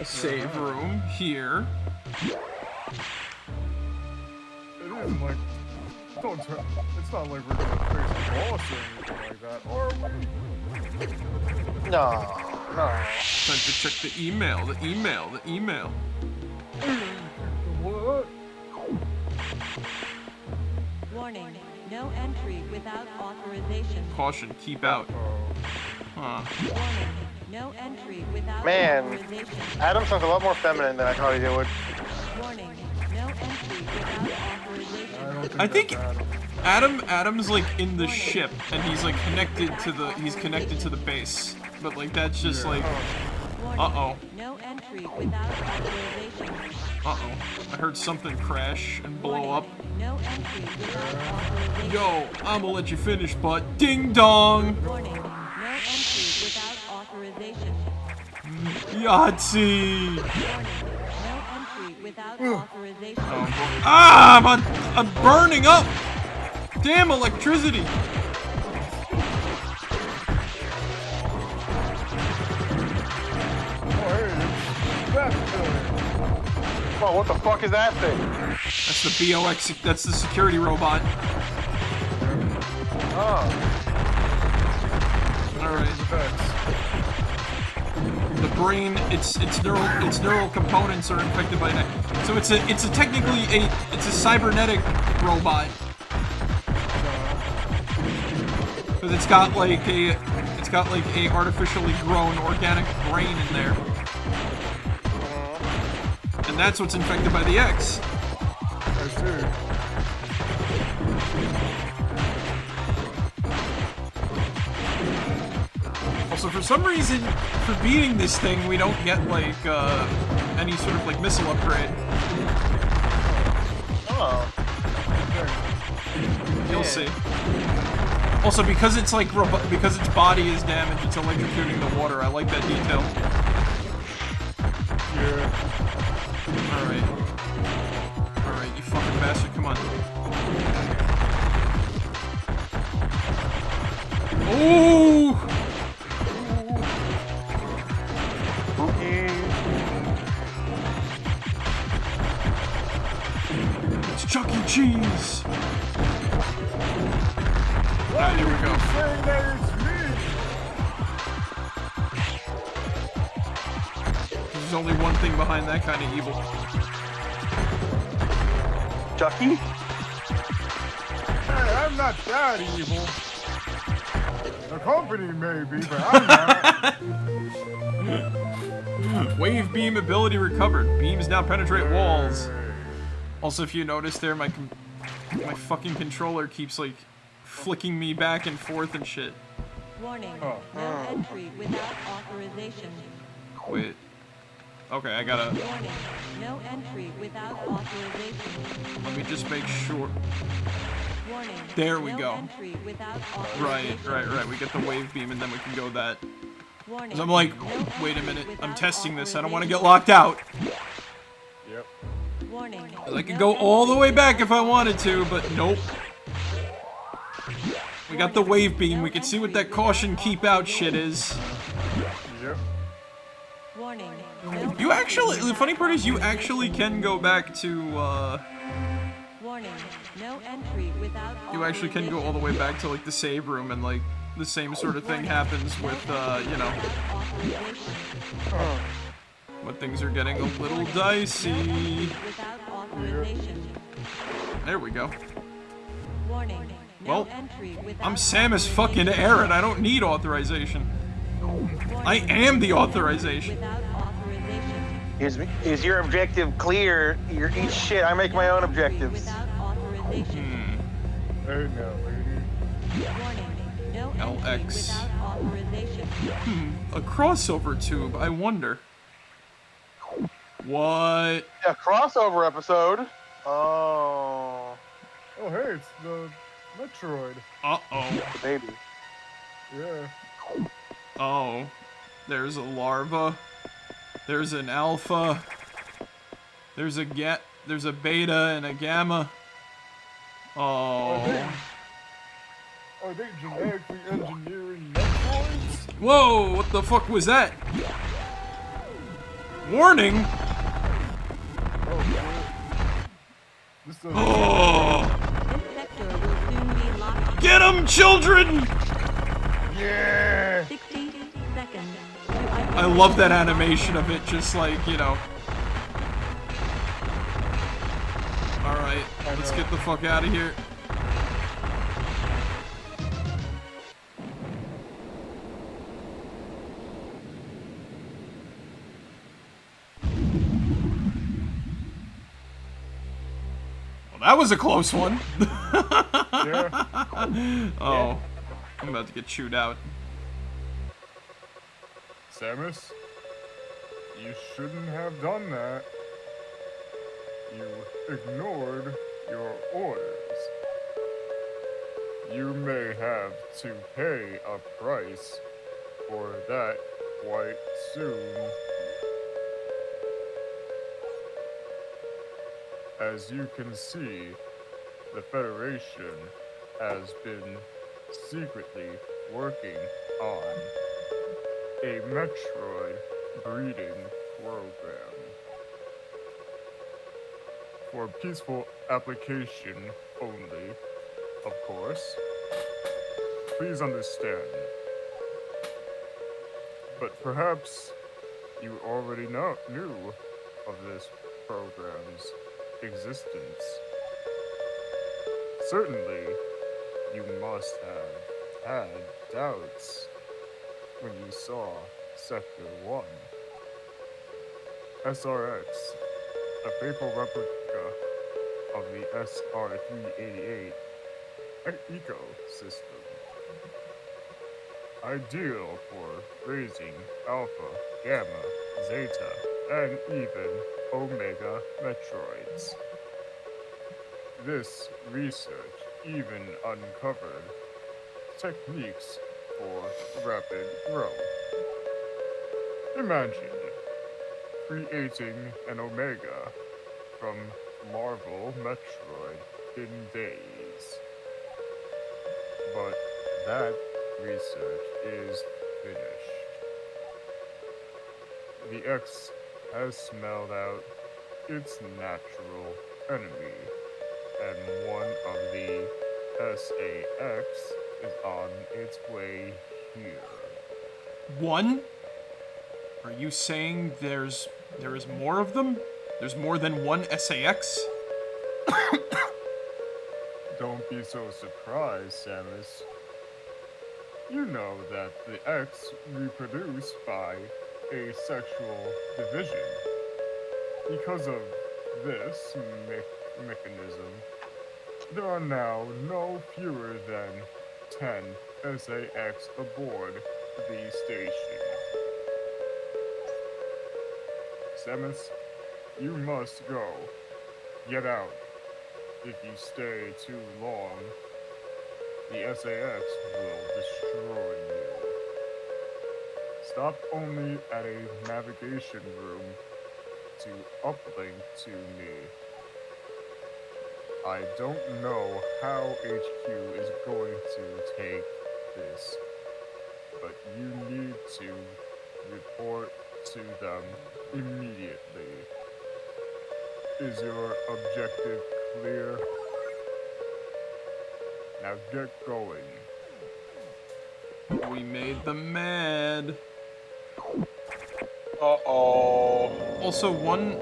A save room here. It isn't like... It's not like we're gonna face a boss or anything like that, are we? No. Time to check the email, the email. What? Warning, no entry without authorization. Caution, keep out. Huh. Warning, no entry without Man, authorization. Adam sounds a lot more feminine than I thought he would. Warning, no entry without authorization. I think Adam's like in the ship and he's like connected to the base. But like that's just like Warning, no entry without authorization. I heard something crash and blow up. No entry without authorization. Yo, I'ma let you finish, but ding dong! Warning, no entry without authorization. Yahtzee! Warning, no entry without authorization. Ah, I'm burning up! Damn electricity! Oh, what the fuck is that thing? That's the B.O.X. That's the security robot. Oh. Alright. The brain, its neural components are infected by that. So it's a cybernetic robot. Because it's got like a artificially grown organic brain in there. And that's what's infected by the X. I see. Also, for some reason, for beating this thing, we don't get like any sort of like missile upgrade. Oh. see. Also, because it's like because its body is damaged, it's electrocuting the water. I like that detail. Yeah. Alright. Alright, you fucking bastard, come on. Ooh! It's Chuck E. Cheese! Alright, here we go. Saying that it's me. There's only one thing behind that kind of evil. Chucky? Hey, I'm not that evil. The company may be, but I'm not. Wave beam ability recovered. Beams now penetrate walls. Also, if you notice there, my fucking controller keeps, like, flicking me back and forth and shit. Warning. Oh. No entry without authorization. Wait. Okay, I gotta... Warning. No entry without authorization. Let me just make sure... Warning. There we no go. Entry without Right. authorization. We get the wave beam and then we can go that. Warning. Because I'm like, No wait a entry minute, I'm without testing this, I don't want to get authorization. locked out. Yep. Warning. I could No go all the entry way back without if I wanted to, but nope. We got the wave beam, we can see what that caution keep out shit is. Yep. Warning. You actually, the funny part is you actually can go back to, Warning. No entry without you actually can go all the way back to, like, the save room and, like, the same sort of thing happens with, you know, when things are getting a little dicey. Without authorization. There we go. Warning. No Well, entry without I'm Samus fucking Aaron, I don't need authorization. I am the authorization. Without authorization. Is your objective clear? You're eat shit. I make my own objectives. Without authorization. Hey now, lady. Warning. No entry LX. without authorization. A crossover tube, I wonder. What? A crossover episode. Oh, Oh, hey, it's the Metroid. Uh-oh. the baby. Yeah. Oh. There's a larva. There's an alpha. There's a beta and a gamma. Oh. Are they genetically engineering Metroids? Whoa, what the fuck was that? Warning! Oh, shit. This doesn't Oh! This sector will soon be locked. Get 'em, children! Yeah! 60 seconds. I love that animation of it, just like, you know. Alright, let's get the fuck out of here. Well, that was a close one. Yeah. Oh, I'm about to get chewed out. Samus, you shouldn't have done that. You ignored your orders. You may have to pay a price for that quite soon. As you can see, the Federation has been secretly working on a Metroid breeding program for peaceful application only, of course. Please understand. But perhaps you already knew of this program's existence. Certainly, you must have had doubts when you saw Sector 1. SRX, a faithful replica of the SR-388 ecosystem. Ideal for raising Alpha, Gamma, Zeta, and even Omega Metroids. This research even uncovered techniques for rapid growth. Imagine creating an Omega from Marvel Metroid in days. But that research is finished. The X has smelled out its natural enemy, and one of the SAX is on its way here. One? Are you saying there is more of them? There's more than one SAX? Don't be so surprised, Samus. You know that the X reproduce by asexual division. Because of this mechanism, there are now no fewer than 10 SAX aboard the station. Samus, you must go. Get out. If you stay too long, the SAX will destroy you. Stop only at a navigation room to uplink to me. I don't know how HQ is going to take this, but you need to report to them immediately. Is your objective clear? Now get going. We made them mad. Uh-oh. Also, one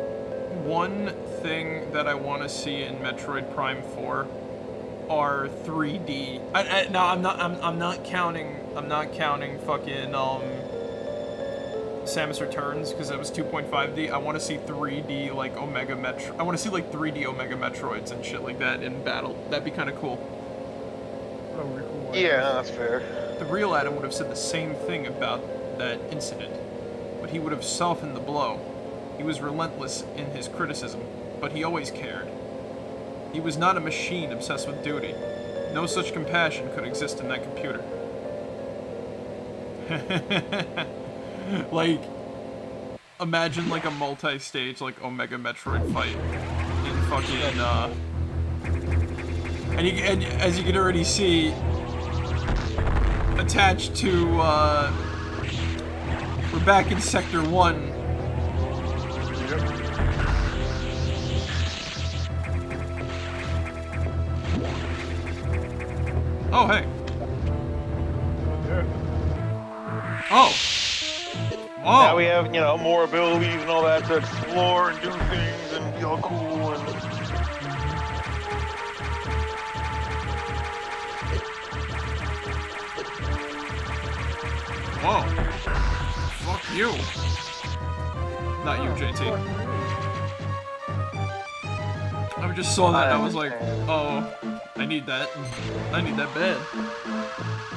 thing that I want to see in Metroid Prime 4 are 3D. I'm not counting fucking Samus Returns because that was 2.5D. I want to see 3D like Omega Metro. I want to see like 3D Omega Metroids and shit like that in battle. That'd be kind of cool. That would be cool. Yeah, that's fair. The real Adam would have said the same thing about that incident, but he would have softened the blow. He was relentless in his criticism, but he always cared. He was not a machine obsessed with duty. No such compassion could exist in that computer. Like, imagine like a multi-stage like Omega Metroid fight in fucking and as you can already see, attached to we're back in Sector 1. Oh, hey. Oh. Oh. Now we have, more abilities and all that to explore and do things and be all cool and... Whoa. Fuck you. Not you, JT. I just saw that and I was like, oh, I need that. I need that bad.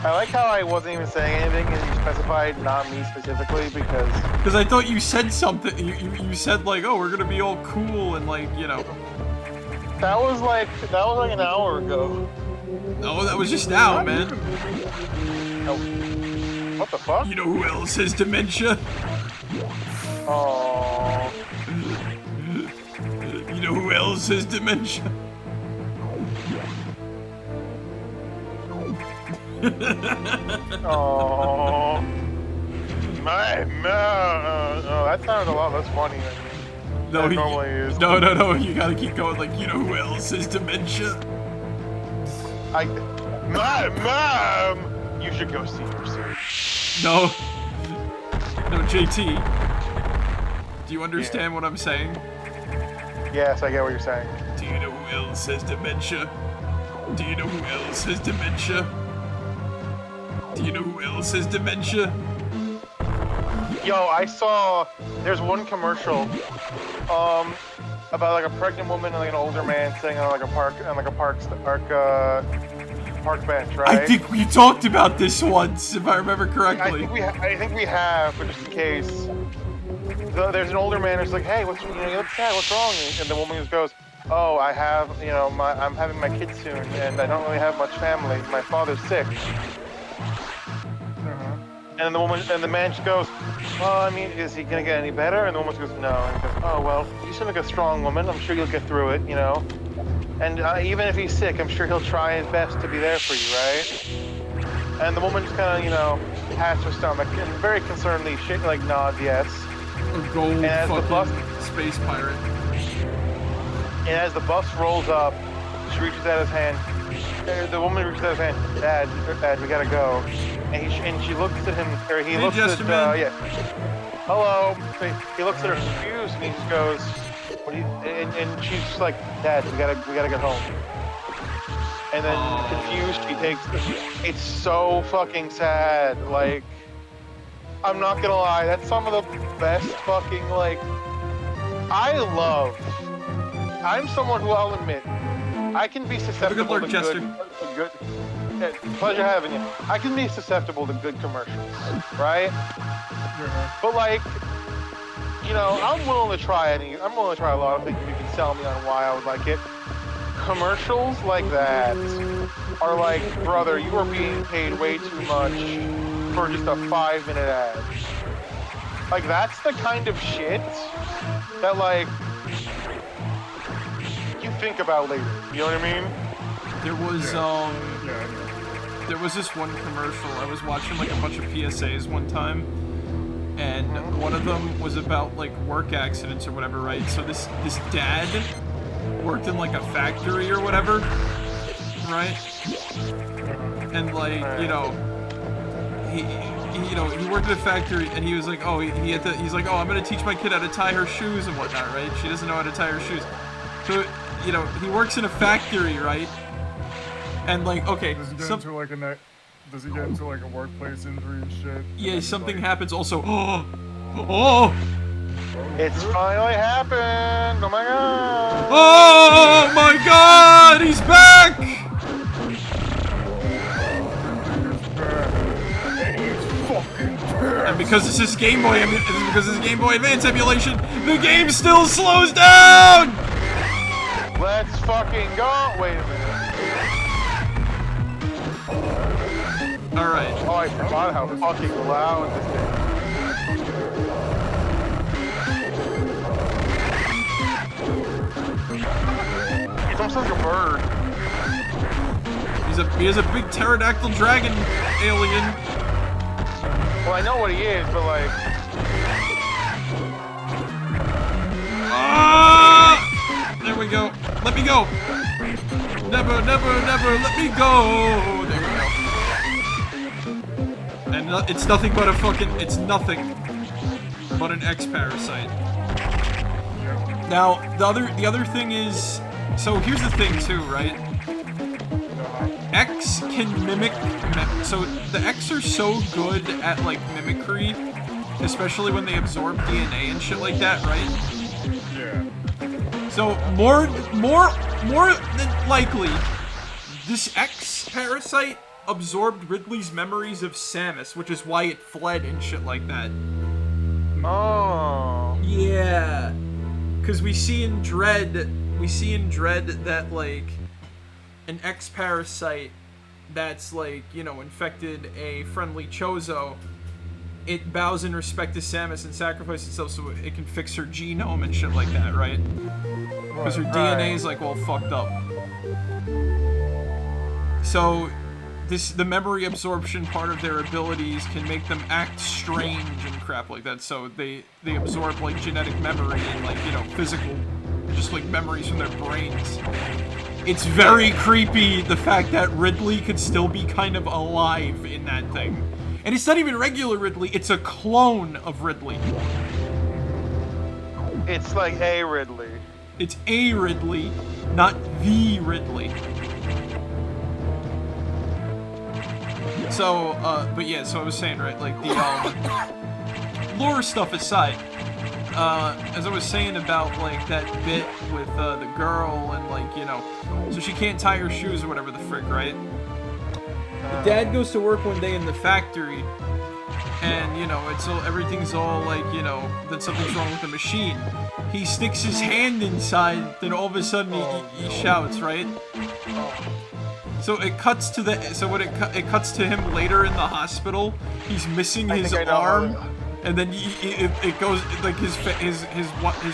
I like how I wasn't even saying anything and you specified not me specifically because I thought you said something. You said like, oh, we're gonna be all cool and like, That was like an hour ago. Oh, that was just now, man. Oh. What the fuck? You know who else has dementia? Oh. You know who else has dementia? Oh. That sounded a lot less funny than it normally is. No. You gotta keep going. Like, you know who else has dementia? Mom! You should go see your son. No, JT. Do you understand what I'm saying? Yes, I get what you're saying. Do you know who else has dementia? Do you know who else has dementia? Do you know who else has dementia? Yo, I saw there's one commercial about like a pregnant woman and like an older man sitting on like a park bench, right? I think we talked about this once, if I remember correctly. I think we have, but just in case. There's an older man who's like, hey, you look sad, what's wrong? And the woman just goes, oh, I have, you know, I'm having my kid soon, and I don't really have much family. My father's sick. And the woman, and the man just goes, well, I mean, is he gonna get any better? And the woman goes, no. And he goes, oh, well, you seem like a strong woman. I'm sure you'll get through it, you know? And even if he's sick, I'm sure he'll try his best to be there for you, right? And the woman just kind of, you know, pats her stomach and very concernedly like nods yes. A gold fucking space pirate. And as the bus rolls up, she reaches out his hand. The woman reaches out his hand. Dad, we gotta go. And she looks at him, or he looks at, yeah. Hello. He looks at her confused, and he just goes, what do you, and she's just like, Dad, we gotta get home. And then confused, she takes, it's so fucking sad. Like, I'm not gonna lie, that's some of the best fucking, like, I'm someone who I'll admit, I can be susceptible to good. Pleasure having you. I can be susceptible to good commercials, right? But like, you know, I'm willing to try a lot of things if you can sell me on why I would like it. Commercials like that are like, brother, you are being paid way too much for just a 5-minute ad. Like, that's the kind of shit that, like, you think about later. You know what I mean? There was this one commercial. I was watching like a bunch of PSAs one time, and one of them was about like work accidents or whatever, right? So this dad worked in like a factory or whatever, right? And like, you know, he worked at a factory, and he was like, oh, he's like, oh, I'm gonna teach my kid how to tie her shoes and whatnot, right? She doesn't know how to tie her shoes. So, you know, he works in a factory, right? And like, okay, does he get into like a workplace injury and shit? Yeah, something happens also. It's finally happened! Oh my god! Oh my god! He's back! And because this is Game Boy, because this is Game Boy Advance emulation, the game still slows down! Let's fucking go! Wait a minute. Alright. Oh, I forgot how fucking loud this is. It's almost like a bird. He has a big pterodactyl dragon alien. Well, I know what he is, but like... Ah! There we go. Let me go. Never, never, never let me go. There we go. And it's nothing but a fucking... It's nothing but an X parasite. Now, the other thing is... So here's the thing too, right? X can mimic... So the X are so good at, like, mimicry, especially when they absorb DNA and shit like that, right? Yeah. So more than likely, this X parasite absorbed Ridley's memories of Samus, which is why it fled and shit like that. Oh. Yeah. Because we see in Dread that, like, an X parasite that's, like, you know, infected a friendly Chozo, it bows in respect to Samus and sacrifices itself so it can fix her genome and shit like that, right? Because her DNA is, like, all fucked up. So, the memory absorption part of their abilities can make them act strange and crap like that, so they absorb, like, genetic memory and, like, you know, physical, just, like, memories from their brains. It's very creepy, the fact that Ridley could still be kind of alive in that thing. And it's not even regular Ridley, it's a clone of Ridley. It's like a Ridley. It's a Ridley, not the Ridley. So, but yeah, so I was saying, right, like, the, lore stuff aside, as I was saying about, like, that bit with, the girl and, like, you know, so she can't tie her shoes or whatever the frick, right? The dad goes to work one day in the factory, and, you know, everything's all, like, you know, that something's wrong with the machine. he sticks his hand inside, then all of a sudden he shouts, right? So it cuts to it cuts to him later in the hospital. He's missing his arm, and then it goes like his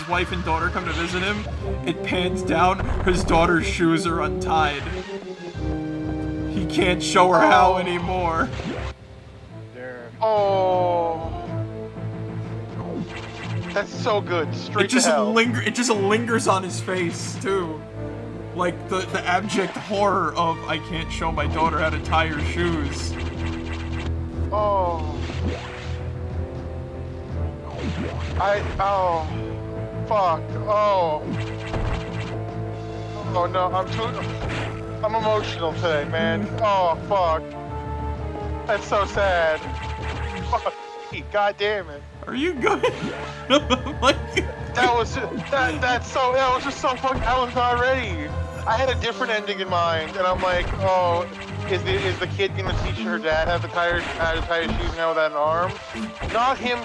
wife and daughter come to visit him. It pans down. His daughter's shoes are untied. He can't show her how anymore. Oh, that's so good. Straight to hell. It just lingers on his face too. Like the abject horror of I can't show my daughter how to tie her shoes. Oh. Fuck. Oh. Oh no, I'm emotional today, man. Oh fuck. That's so sad. Fuck. God damn it. Are you good? That was just so fucking. I was not ready. I had a different ending in mind, and I'm like, oh, is the kid gonna teach her dad how to tie his shoes now without an arm? Not him,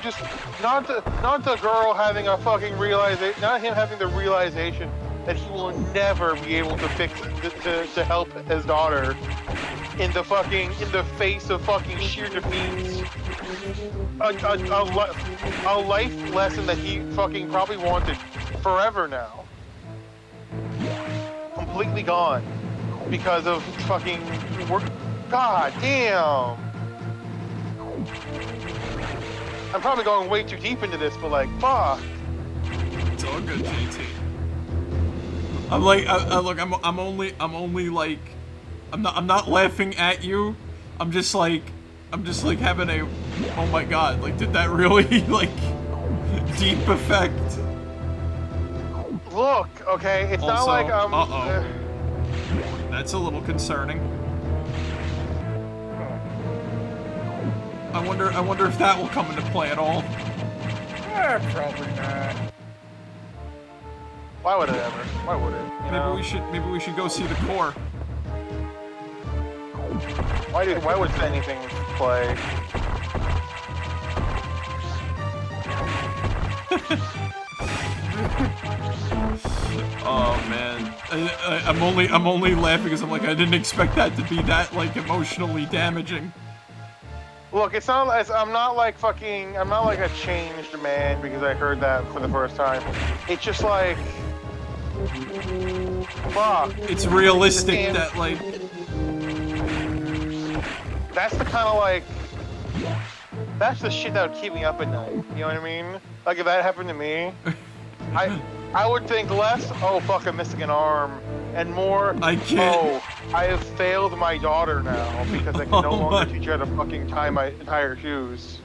not the girl having a fucking realization, not him having the realization that he will never be able to fix to help his daughter in the face of fucking sheer defeat. A life lesson that he fucking probably wanted forever now. Completely gone because of fucking work. God damn. I'm probably going way too deep into this, but like, fuck. It's all good, JT. I'm like, look, I'm only like, I'm not laughing at you. I'm just like having a, oh my god, like, did that really like deep effect? Look, okay, it's also, not like that's a little concerning. I wonder if that will come into play at all. Probably not. Why would it ever? Why would it? Maybe we should go see the core. Why would anything play? Oh man, I'm only laughing because I'm like, I didn't expect that to be that like emotionally damaging. Look, I'm not like a changed man because I heard that for the first time. It's just like, fuck. It's realistic that like. That's the kind of like. That's the shit that would keep me up at night. You know what I mean? Like if that happened to me, I would think less, oh fuck, I'm missing an arm, and more, oh, I have failed my daughter now because I can no longer teach her how to fucking tie her shoes.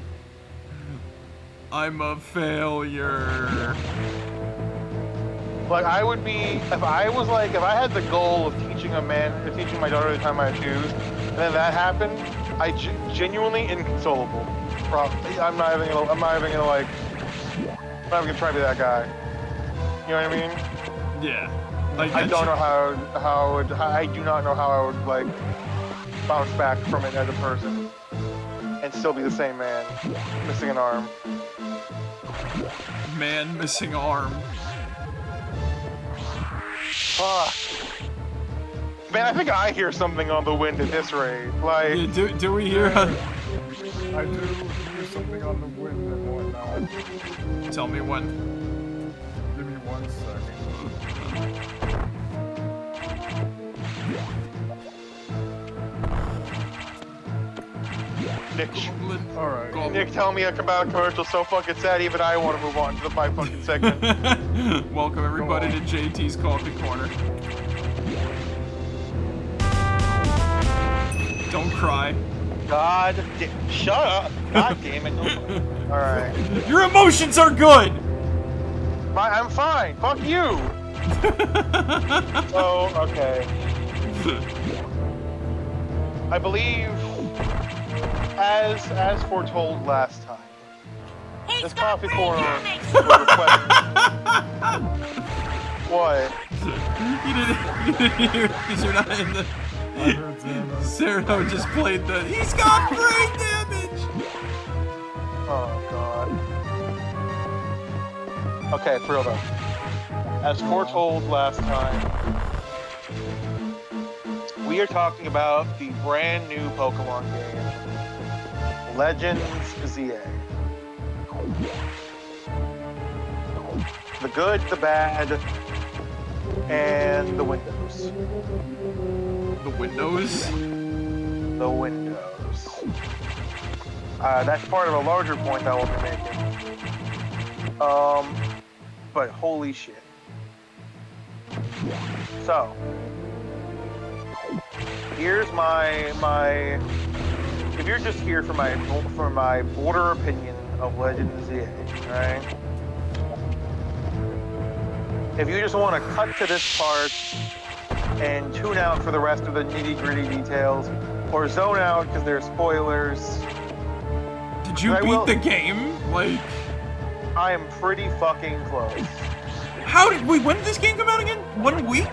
I'm a failure. Like I would be, if I had the goal of teaching my daughter to tie my shoes, and then that happened, genuinely inconsolable. I'm not even gonna try to be that guy. You know what I mean? Yeah. I don't know I do not know how I would like bounce back from it as a person and still be the same man, missing an arm. Man missing arm. Fuck. Man, I think I hear something on the wind at this rate. Like, yeah, do we hear? I do hear something on the wind and whatnot. Tell me when. Give me 1 second. Nick. Alright. Nick, tell me about a commercial so fucking sad even I want to move on to my fucking segment. Welcome everybody to JT's Coffee Corner. Don't cry. Shut up. God damn it. Alright. Your emotions are good! I'm fine. Fuck you. So, okay. I believe, as foretold last time, this coffee corner was requested. What? You didn't hear because you're not in the. I heard Zano. Cyrano just played the. He's got brain damage! Oh god. Okay, for real though. As foretold last time, we are talking about the brand new Pokemon game, Legends ZA. The good, the bad, and the windows. The windows? The windows. That's part of a larger point that we'll be making. But holy shit. So, here's my. If you're just here for my border opinion of Legends ZA, right? If you just want to cut to this part and tune out for the rest of the nitty-gritty details, or zone out because there's spoilers. Did you beat the game? Like, I am pretty fucking close. how did when did this game come out again? 1 week?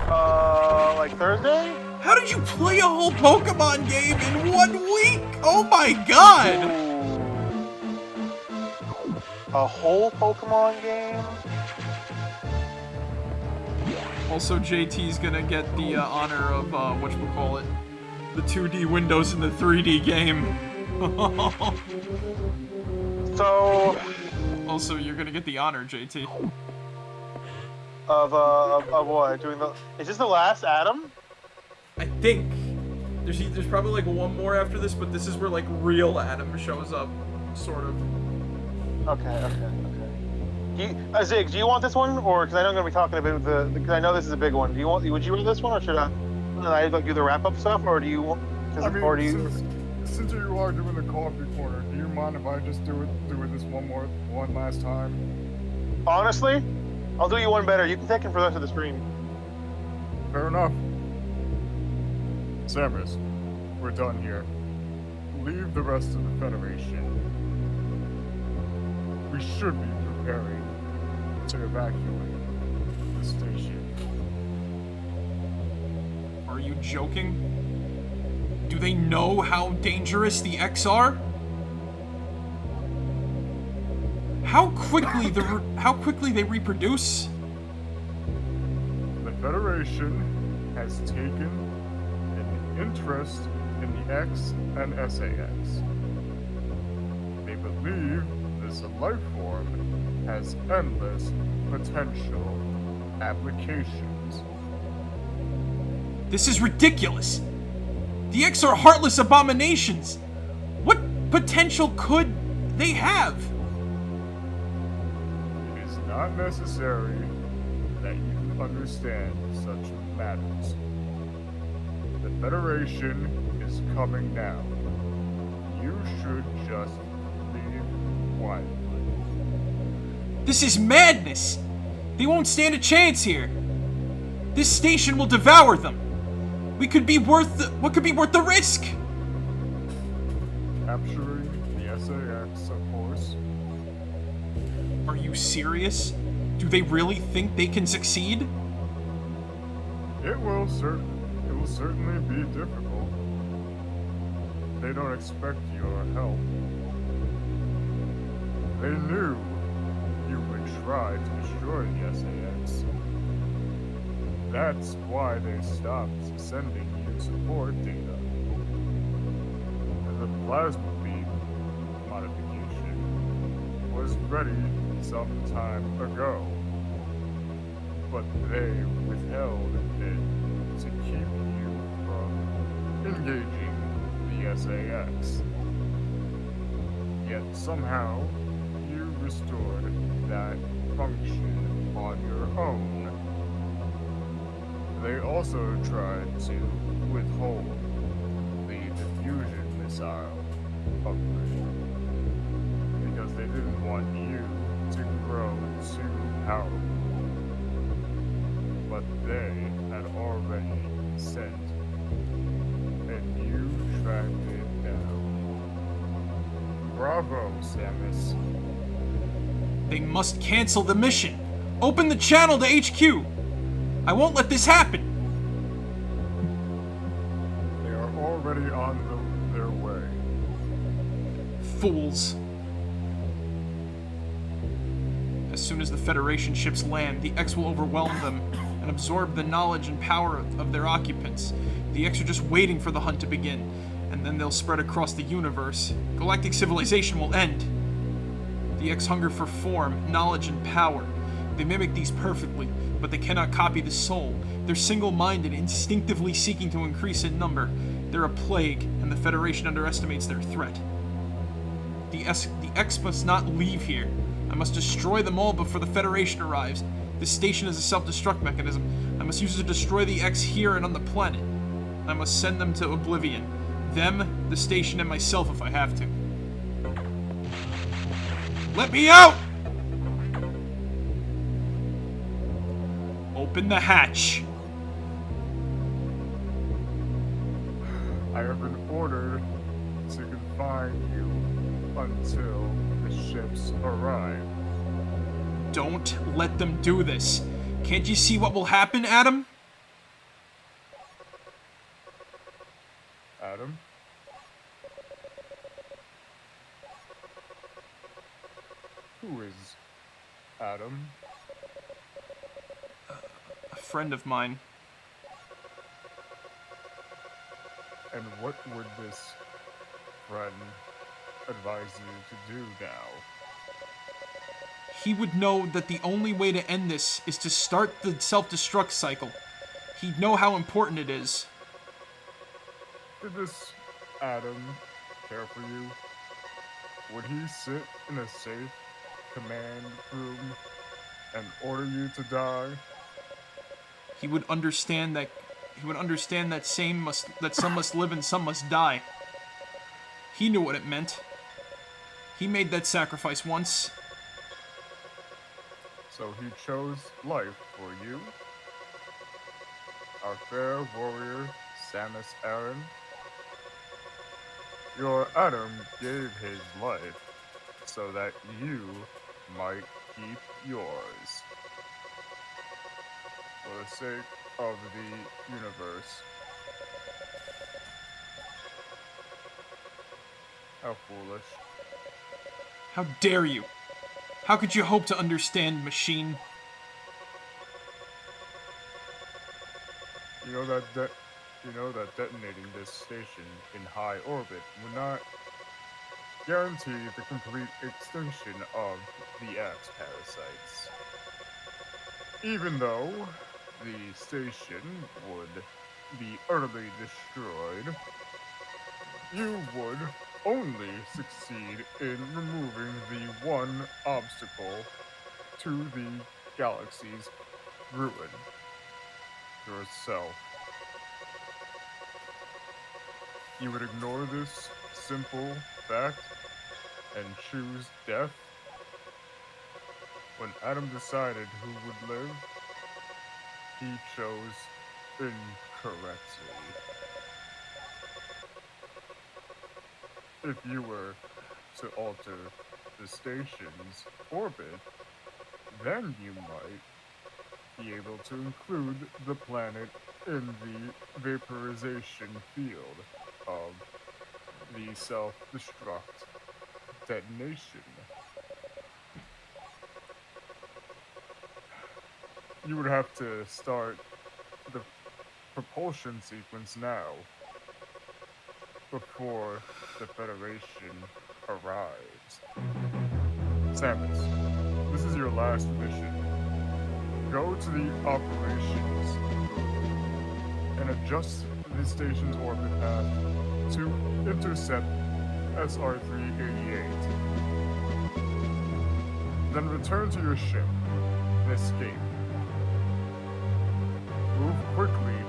Like Thursday? How did you play a whole Pokemon game in 1 week? Oh my god! Ooh. A whole Pokemon game? Also, JT's gonna get the honor of, whatchamacallit, the 2D windows in the 3D game. So... Also, you're gonna get the honor, JT. Of what? Doing the... Is this the last Adam? I think. There's probably like one more after this, but this is where like real Adam shows up, sort of. Okay. Ziggs, do you want this one, or because I know I'm gonna be talking about because I know this is a big one. Would you want this one, or should I like do the wrap up stuff, or do you want? Since you are doing the coffee corner, do you mind if I just do this one last time? Honestly, I'll do you one better. You can take it for the rest of the stream. Fair enough. Samus, we're done here. Leave the rest of the Federation. We should be preparing to evacuate the station. Are you joking? Do they know how dangerous the X are? How quickly they reproduce? The Federation has taken an interest in the X and SAS. They believe this life form has endless potential applications. This is ridiculous! The X are heartless abominations! What potential could they have? It is not necessary that you understand such matters. The Federation is coming now. You should just leave quietly. This is madness! They won't stand a chance here! This station will devour them! What could be worth the risk? Capturing the SAS, of course. Are you serious? Do they really think they can succeed? It will certainly be difficult. They don't expect your help. They knew you would try to destroy the SAS. That's why they stopped sending you support data. The plasma beam modification was ready some time ago, but they withheld it to keep you from engaging the SAS. Yet somehow you restored that function on your own. They also tried to withhold the diffusion missile upgrade because they didn't want you to grow too powerful. But they had already sent, and you tracked it down. Bravo, Samus. They must cancel the mission! Open the channel to HQ! I won't let this happen! They are already on their way. Fools. As soon as the Federation ships land, the X will overwhelm them and absorb the knowledge and power of their occupants. The X are just waiting for the hunt to begin, and then they'll spread across the universe. Galactic civilization will end. The X hunger for form, knowledge, and power. They mimic these perfectly, but they cannot copy the soul. They're single-minded, instinctively seeking to increase in number. They're a plague, and the Federation underestimates their threat. The X must not leave here. I must destroy them all before the Federation arrives. This station is a self-destruct mechanism. I must use it to destroy the X here and on the planet. I must send them to oblivion. Them, the station, and myself if I have to. Let me out! Open the hatch. I have been ordered to confine you until the ships arrive. Don't let them do this. Can't you see what will happen, Adam? Adam? Who is Adam? A friend of mine. And what would this friend advise you to do now? He would know that the only way to end this is to start the self-destruct cycle. He'd know how important it is. Did this Adam care for you? Would he sit in a safe command room and order you to die? He would understand that that some must live and some must die. He knew what it meant. He made that sacrifice once. So he chose life for you? Our fair warrior, Samus Aran? Your Adam gave his life so that you might keep yours. For the sake of the universe. How foolish. How dare you? How could you hope to understand, machine? You know that detonating this station in high orbit would not guarantee the complete extinction of the X parasites. Even though the station would be utterly destroyed, you would only succeed in removing the one obstacle to the galaxy's ruin: yourself. You would ignore this simple fact and choose death? When Adam decided who would live, he chose incorrectly. If you were to alter the station's orbit, then you might be able to include the planet in the vaporization field of the self-destruct detonation. You would have to start the propulsion sequence now, before the Federation arrives. Samus, this is your last mission. Go to the operations room and adjust the station's orbit path to intercept SR-388. Then return to your ship and escape. Move quickly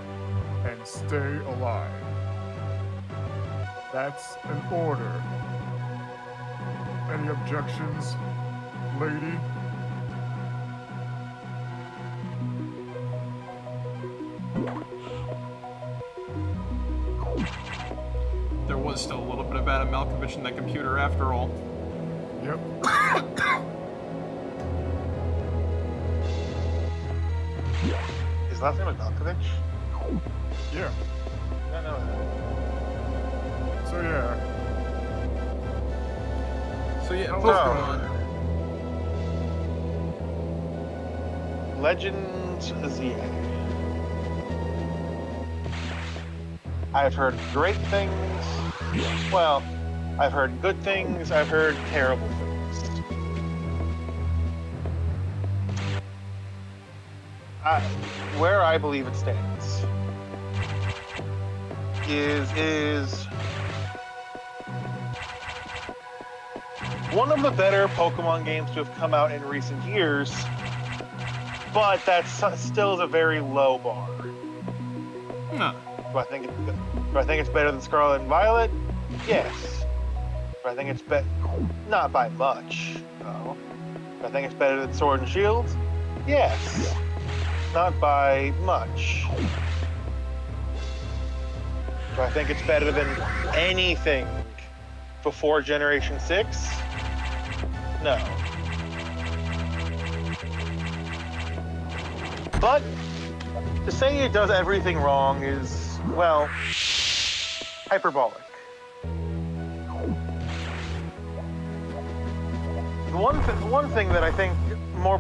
and stay alive. That's an order. Any objections, lady? There was still a little bit of Adam Malkovich in that computer after all. Yep. His last name is Malkovich? Yeah. No. So yeah. So yeah, Oh, Pokemon. Legends ZA. I've heard great things. Well, I've heard good things. I've heard terrible things. Where I believe it stands is one of the better Pokemon games to have come out in recent years, but that still is a very low bar. No. Do I think it's better than Scarlet and Violet? Yes. Do I think it's not by much. No. Do I think it's better than Sword and Shield? Yes. Not by much. Do I think it's better than anything before Generation 6? No. But to say it does everything wrong is, well, hyperbolic. The one thing that I think more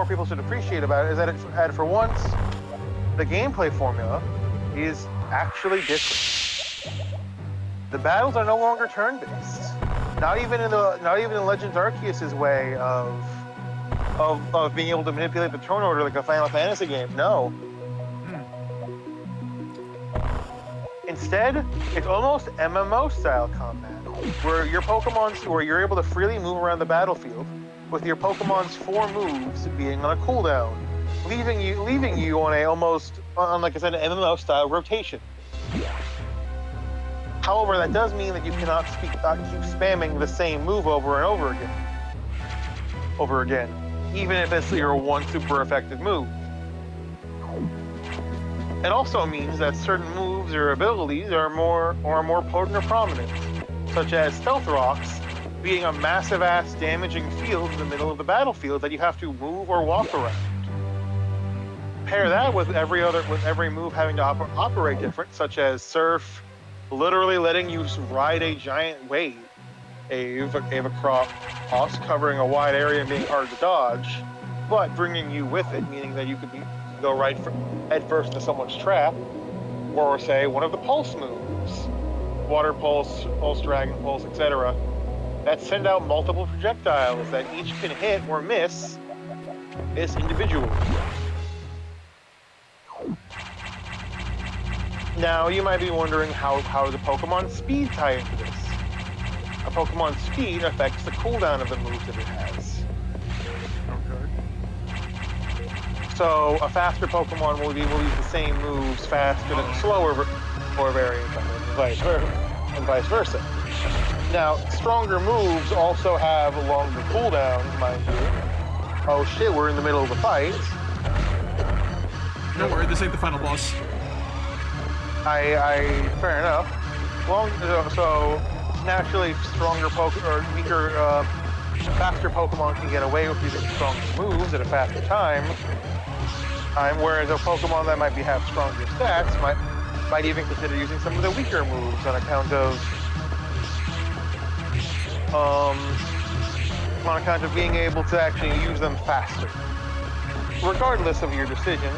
people should appreciate about it is that for once, the gameplay formula is actually different. The battles are no longer turn-based. Not even in Legends Arceus' way of being able to manipulate the turn order like a Final Fantasy game. No. Instead, it's almost MMO-style combat, where you're able to freely move around the battlefield with your Pokemon's 4 moves being on a cooldown, leaving you on like I said, an MMO-style rotation. However, that does mean that you cannot keep spamming the same move over and over again, even if it's your one super effective move. It also means that certain moves or abilities are more potent or prominent, such as Stealth Rocks being a massive-ass damaging field in the middle of the battlefield that you have to move or walk around. Pair that with every move having to operate different, such as Surf, literally letting you ride a giant wave across, covering a wide area and being hard to dodge, but bringing you with it, meaning that you could go head first into someone's trap, or say one of the pulse moves, Water Pulse, Pulse Dragon Pulse, etc., that send out multiple projectiles that each can hit or miss this individual. Now, you might be wondering how the Pokemon speed tie into this. A Pokemon's speed affects the cooldown of the moves that it has. Okay. So, a faster Pokemon will use the same moves faster than a slower variant of it, and vice versa. Now, stronger moves also have longer cooldowns, mind you. Oh shit, we're in the middle of a fight. Don't worry, this ain't the final boss. Fair enough. So naturally, faster Pokemon can get away with using stronger moves at a faster time. Whereas a Pokemon that might have stronger stats might even consider using some of the weaker moves on account of being able to actually use them faster. Regardless of your decision,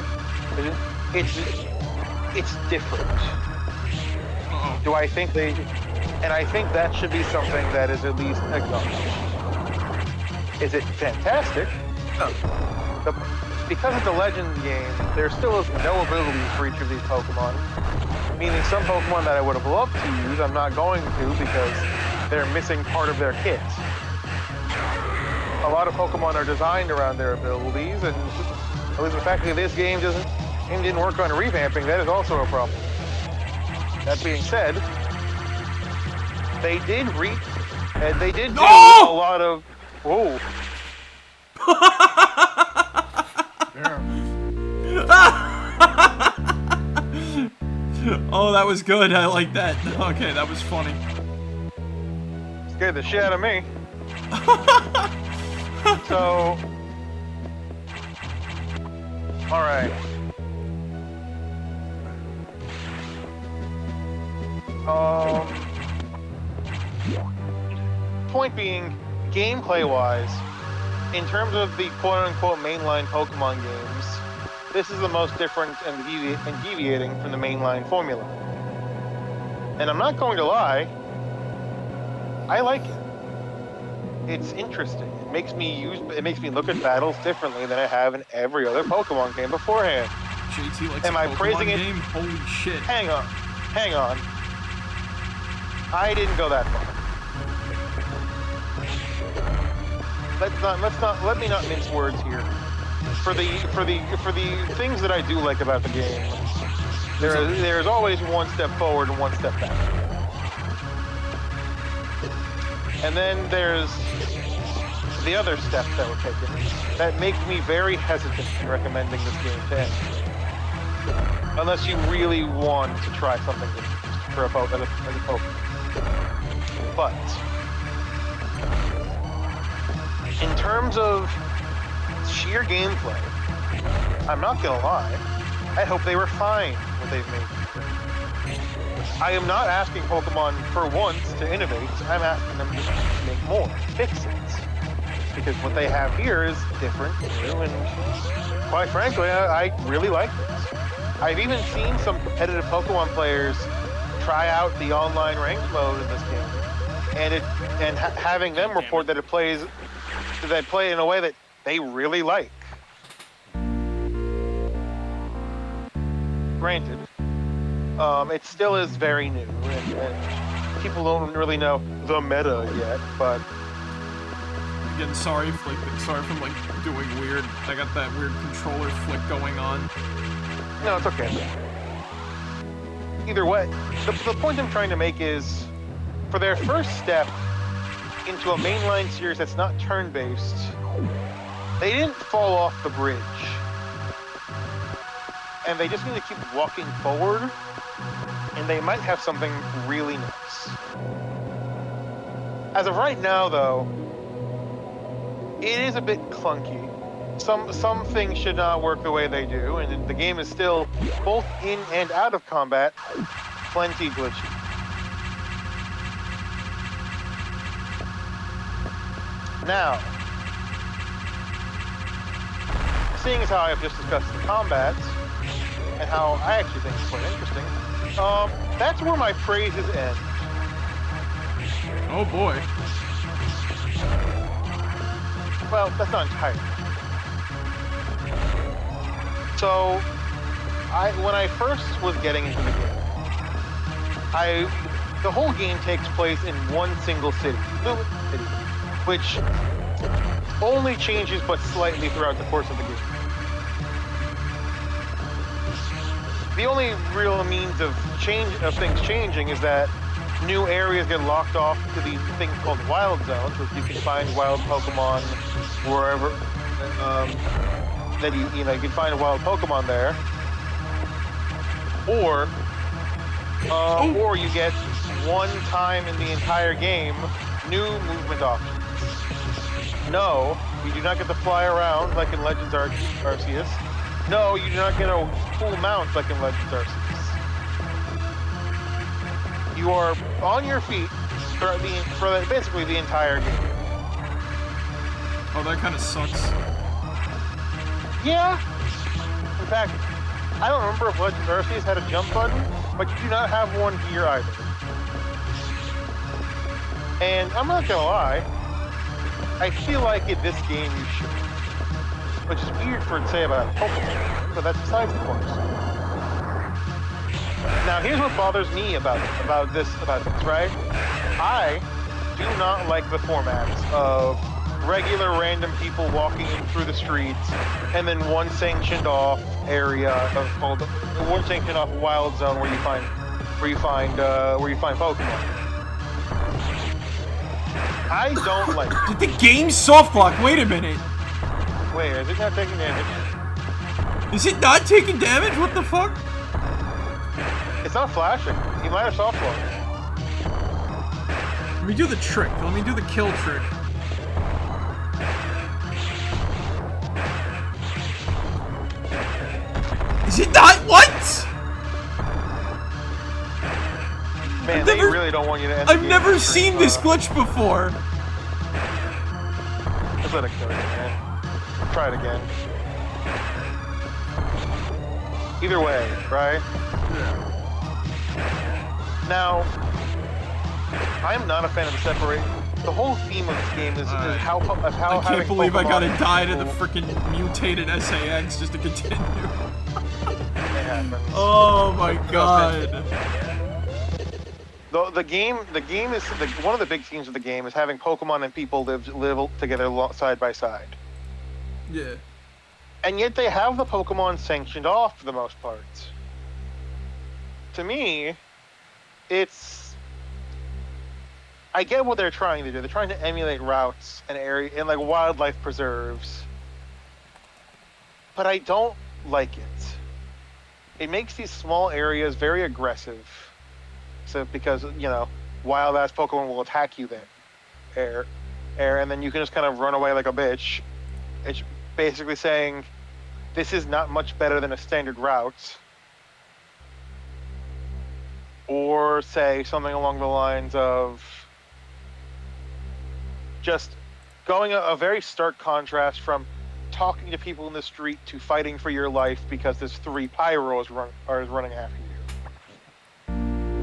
it's different. Do I think and I think that should be something that is at least acknowledged. Is it fantastic? No. Because it's a Legends game, there still is no abilities for each of these Pokemon. Meaning some Pokemon that I would have loved to use, I'm not going to because they're missing part of their kit. A lot of Pokemon are designed around their abilities, and at least the fact that this game didn't work on revamping, that is also a problem. That being said, they did do a lot of... Whoa. Damn. Oh, that was good. I like that. Okay, that was funny. Scared the shit out of me. So... Alright. Point being, gameplay-wise, in terms of the quote-unquote mainline Pokemon games, this is the most different and deviating from the mainline formula. And I'm not going to lie, I like it. It's interesting. It makes me look at battles differently than I have in every other Pokemon game beforehand. JT likes Am a I Pokemon praising it? game? Holy shit. Hang on. I didn't go that far. Let me not mince words here. For the things that I do like about the game, there's always one step forward and one step back. And then there's the other steps that were taken that make me very hesitant in recommending this game to anyone. Unless you really want to try something different for a Pokemon. But in terms of sheer gameplay, I'm not gonna lie, I hope they refine what they've made. I am not asking Pokemon for once to innovate, I'm asking them to make more, fix it. Because what they have here is different, new, and quite frankly, I really like this. I've even seen some competitive Pokemon players try out the online ranked mode in this game, and having them report that they play in a way that they really like. Granted, it still is very new, and people don't really know the meta yet. But again, sorry for doing weird. I got that weird controller flick going on. No, it's okay. Either way, the point I'm trying to make is, for their first step into a mainline series that's not turn-based, they didn't fall off the bridge. And they just need to keep walking forward, and they might have something really nice. As of right now, though, it is a bit clunky. Some things should not work the way they do, and the game is still, both in and out of combat, plenty glitchy. Now, seeing as how I've just discussed the combat, and how I actually think it's quite interesting, that's where my praises end. Oh boy. Well, that's not entirely. So, when I first was getting into the game, the whole game takes place in one single city, which only changes but slightly throughout the course of the game. The only real means of things changing is that new areas get locked off to these things called wild zones, which you can find wild Pokemon wherever. That you can find a wild Pokemon there, or you get one time in the entire game new movement options. No, you do not get to fly around like in Legends Arceus. No, you do not get a full mount like in Legends Arceus. You are on your feet for basically the entire game. Oh, that kind of sucks. Yeah. In fact, I don't remember if Legends Arceus had a jump button, but you do not have one here either. And I'm not gonna lie, I feel like in this game you should. Which is weird for it to say about Pokemon, but that's besides the point. Now here's what bothers me about this, right? I do not like the formats of regular random people walking in through the streets, and then one sanctioned off area one sanctioned off wild zone where you find Pokemon. I don't like it. Did the game soft lock? Wait a minute. Wait, is it not taking damage? Is it not taking damage? What the fuck? It's not flashing. You might have soft locked. Let me do the trick. Let me do the kill trick. Is it not? What? Man, they really don't want you to end I've never seen this glitch before. Let's let it go, man. Try it again. Either way, right? Yeah. Now, I'm not a fan of the separate. The whole theme of this game is how I can't having believe I Pokemon gotta and die to the people- freaking mutated SAX just to continue. It happens. Oh my god. The game is one of the big themes of the game is having Pokemon and people live together side by side. Yeah. And yet they have the Pokemon sanctioned off for the most part. To me, I get what they're trying to do. They're trying to emulate routes and like wildlife preserves. But I don't like it. It makes these small areas very aggressive. So because, wild ass Pokemon will attack you there. And then you can just kind of run away like a bitch. It's basically saying this is not much better than a standard route. Or say something along the lines of just going a very stark contrast from talking to people in the street to fighting for your life because there's 3 Pyros running after you.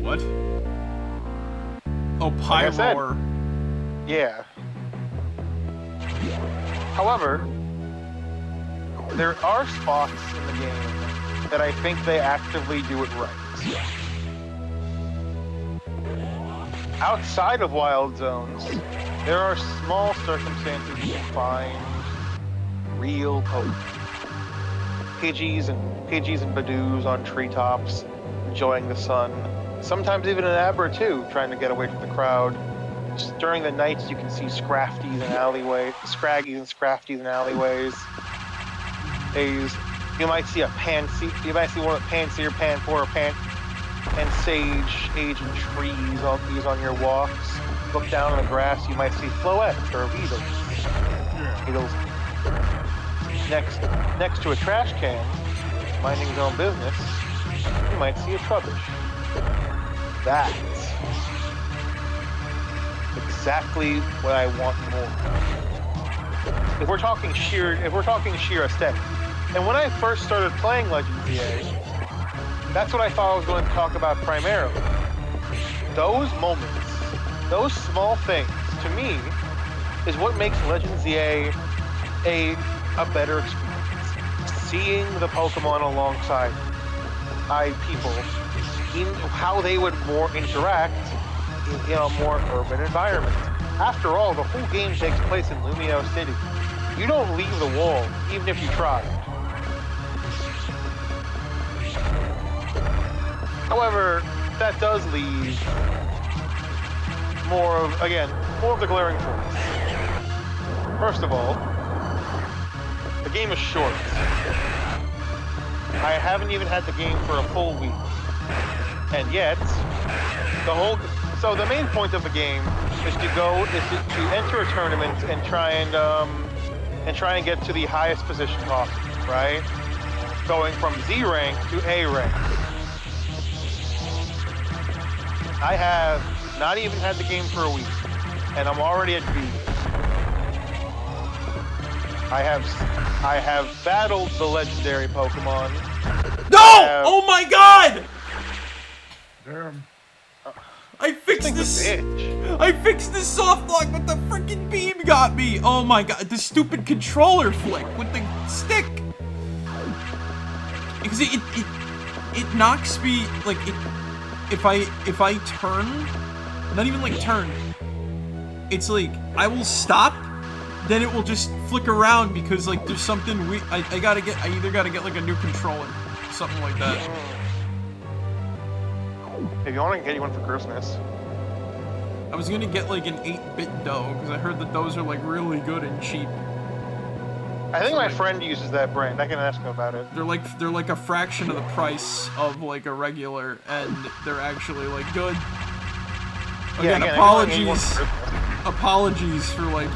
What? Oh, Like I said. Pyroar. Yeah. However, there are spots in the game that I think they actively do it right. Outside of wild zones, there are small circumstances you can find real Pokemon. Pidgeys and Badoos on treetops, enjoying the sun. Sometimes even an Abra too, trying to get away from the crowd. During the nights, you can see Scraggies and Scrafties in alleyways. You might see a Pansy. You might see one of Pansy or Panpour and Sage aging trees on your walks. Look down on the grass, you might see Floettes or Weedles. Weedles. Next to a trash can, minding his own business, you might see a Trubbish. That's exactly what I want more. If we're talking sheer aesthetic. And when I first started playing Legends EA, that's what I thought I was going to talk about primarily. Those moments, those small things, to me, is what makes Legends EA a better experience. Seeing the Pokemon alongside people, in how they would more interact in a more urban environment. After all, the whole game takes place in Lumio City. You don't leave the wall, even if you try. However, that does leave more of the glaring points. First of all, the game is short. I haven't even had the game for a full week. And yet, the main point of the game is to enter a tournament and try and get to the highest position possible, right? Going from Z rank to A rank. I have not even had the game for a week, and I'm already at B. I have battled the legendary Pokemon. No! Oh my god! Damn. I fixed this. Bitch. I fixed this soft lock, but the freaking beam got me. Oh my god, the stupid controller flick with the stick. Because it knocks me like it. If I turn, not even like turn. It's like I will stop, then it will just flick around because like there's something I either gotta get like a new controller, something like that. If you want, I can get you one for Christmas. I was gonna get like an 8-bit dough because I heard that those are like really good and cheap. I think my friend uses that brand. I can ask him about it. They're like a fraction of the price of like a regular, and they're actually like good. Again, apologies for like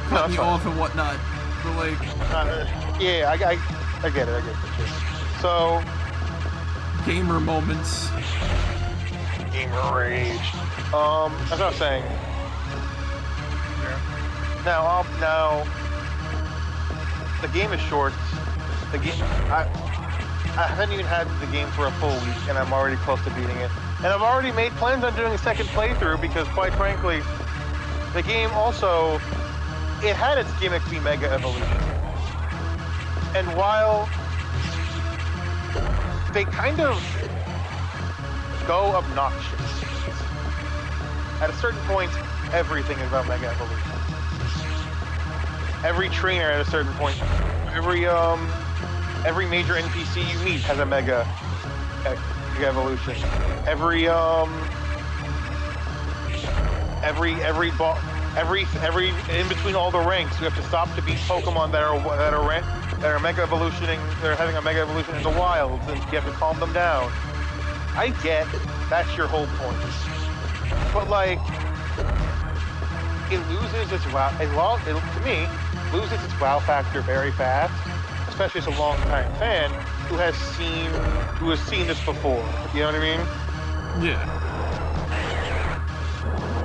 cutting you off and whatnot. But like, I get it. So, gamer moments. Gamer rage. As I was saying. Yeah. Now, the game is short. I haven't even had the game for a full week, and I'm already close to beating it. And I've already made plans on doing a second playthrough because, quite frankly, the game also, it had its gimmick be Mega Evolution. And while they kind of go obnoxious, at a certain point, everything is about Mega Evolution. Every trainer at a certain point, every major NPC you meet has a Mega Evolution. Every in between all the ranks, you have to stop to beat Pokemon that are Mega Evolutioning. They're having a Mega Evolution in the wilds, and you have to calm them down. I get that's your whole point, but like, it loses its wow. To me, loses its wow factor very fast, especially as a long-time fan who has seen this before. You know what I mean? Yeah.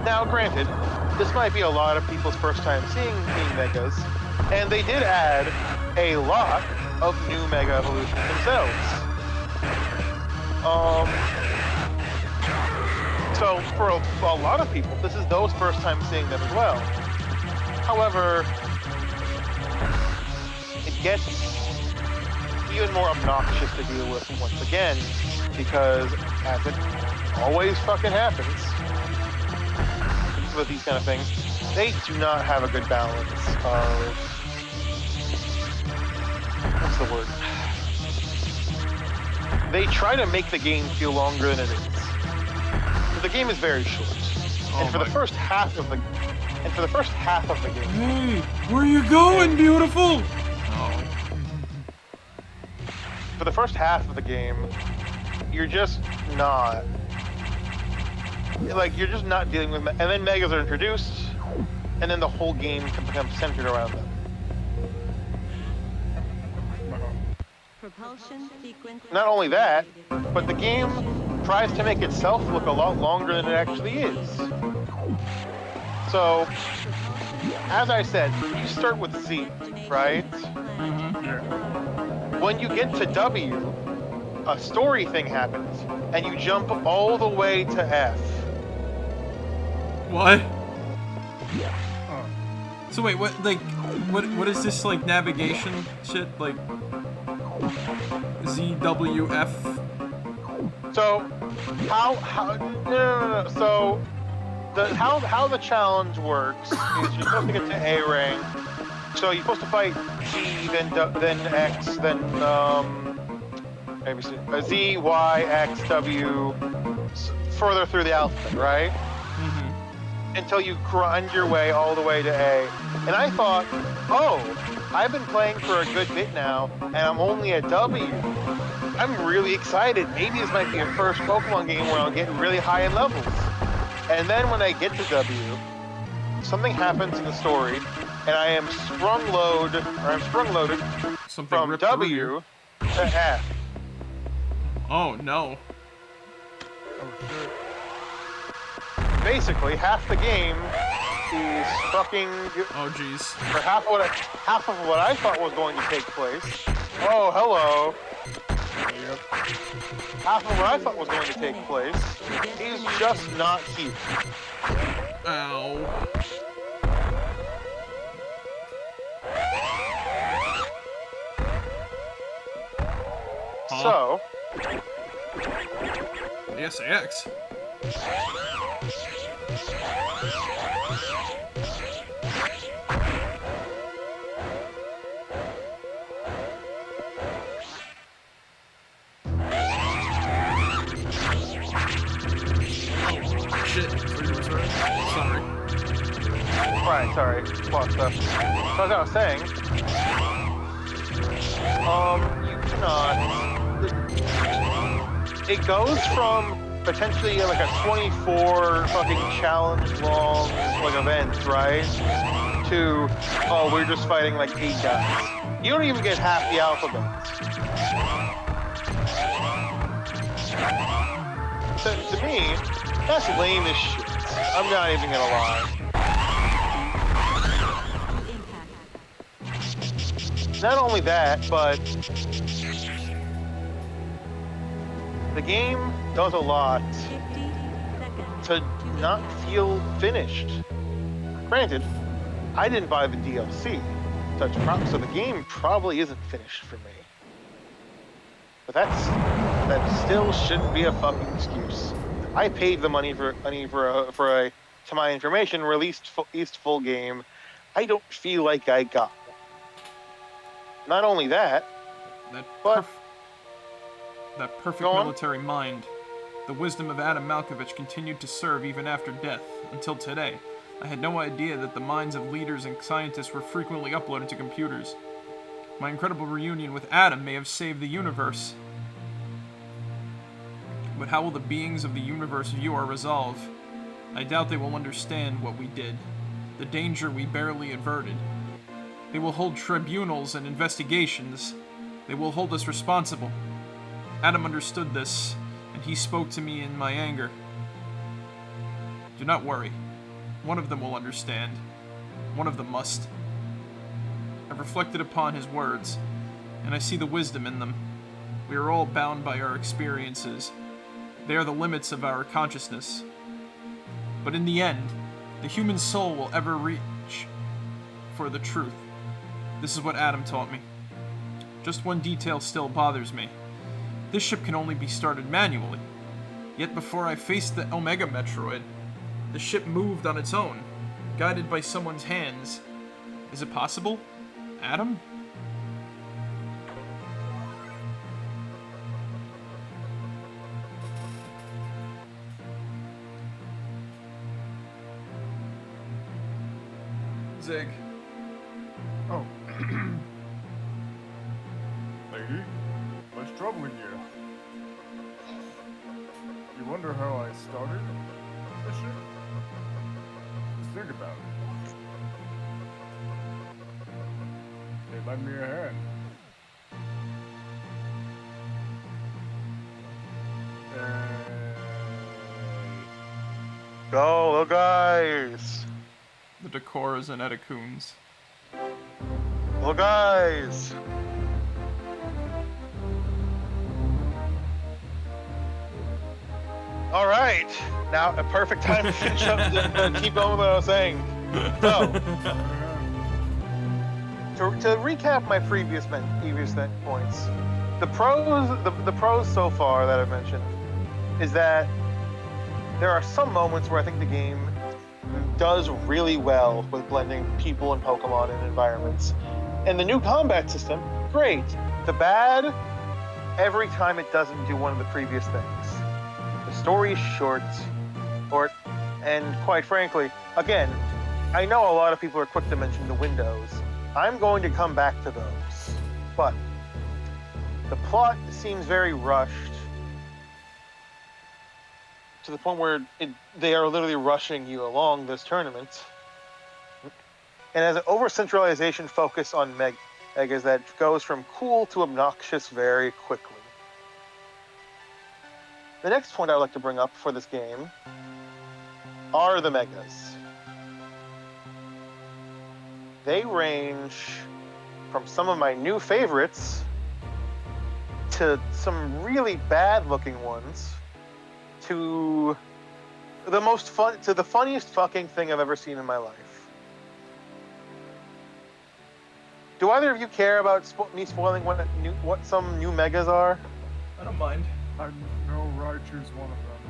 Now, granted, this might be a lot of people's first time seeing Megas, and they did add a lot of new Mega Evolutions themselves. So for a lot of people, this is those first time seeing them as well. However, it gets even more obnoxious to deal with once again, because as it always fucking happens with these kind of things, they do not have a good balance of, what's the word? They try to make the game feel longer than it is. But the game is very short. And for the first half of the game. Hey, where you going, beautiful? Oh. For the first half of the game, you're just not dealing with, and then Megas are introduced, and then the whole game can become centered around them. Propulsion sequence. Not only that, but the game tries to make itself look a lot longer than it actually is. So, as I said, you start with Z, right? Yeah. When you get to W, a story thing happens, and you jump all the way to F. What? Oh. So wait, what is this, like, navigation shit? Like, ZWF? So, no. So, how the challenge works is you're supposed to get to A rank. So you're supposed to fight Z, then X, then Z, Y, X, W, further through the alphabet, right? Mm-hmm. Until you grind your way all the way to A. And I thought, oh, I've been playing for a good bit now, and I'm only at W. I'm really excited. Maybe this might be a first Pokemon game where I'll get really high in levels. And then when I get to W, something happens in the story, and I am sprung loaded from W to F. Oh no. Oh shit. Basically, half the game is fucking. Oh jeez. For half of what I thought was going to take place. Oh, hello. Yep. Half of what I thought was going to take place is just not here. Ow. Huh? So, The SAX. Shit. Sorry. right, sorry, plot stuff. So as I was saying, you cannot. It goes from potentially like a 24 fucking challenge long like event, right? To, oh, we're just fighting like 8 guys. You don't even get half the alphabet. So, to me, that's lame as shit. I'm not even gonna lie. Not only that, but the game does a lot 50 seconds. to not feel finished. Granted, I didn't buy the DLC, so the game probably isn't finished for me. But that still shouldn't be a fucking excuse. I paid the money for a to my information released full game. I don't feel like I got one. Not only that, but that perfect go on. military mind. The wisdom of Adam Malkovich continued to serve even after death, until today. I had no idea that the minds of leaders and scientists were frequently uploaded to computers. My incredible reunion with Adam may have saved the universe. But how will the beings of the universe view our resolve? I doubt they will understand what we did, the danger we barely averted. They will hold tribunals and investigations. They will hold us responsible. Adam understood this, and he spoke to me in my anger. Do not worry. One of them will understand. One of them must. I've reflected upon his words, and I see the wisdom in them. We are all bound by our experiences. They are the limits of our consciousness. But in the end, the human soul will ever reach for the truth. This is what Adam taught me. Just one detail still bothers me. This ship can only be started manually. Yet before I faced the Omega Metroid, the ship moved on its own, guided by someone's hands. Is it possible? Adam? Zig. Oh. Lady, what's troubling you? You wonder how I started this shit? Just think about it. They lend me a hand. Go, guys! The Decoras and Etacoons. Well, guys! All right, now a perfect time to finish up and keep going with what I was saying. So, to recap my previous points, the pros so far that I've mentioned is that there are some moments where I think the game does really well with blending people and Pokemon and environments. And the new combat system, great. The bad, every time it doesn't do one of the previous things. The story is short, and quite frankly, again, I know a lot of people are quick to mention the windows. I'm going to come back to those. But the plot seems very rushed to the point where they are literally rushing you along this tournament. And has an over-centralization focus on Megas that goes from cool to obnoxious very quickly. The next point I would like to bring up for this game are the Megas. They range from some of my new favorites to some really bad-looking ones to the funniest fucking thing I've ever seen in my life. Do either of you care about me spoiling what some new Megas are? I don't mind. I know Raichu's one of them.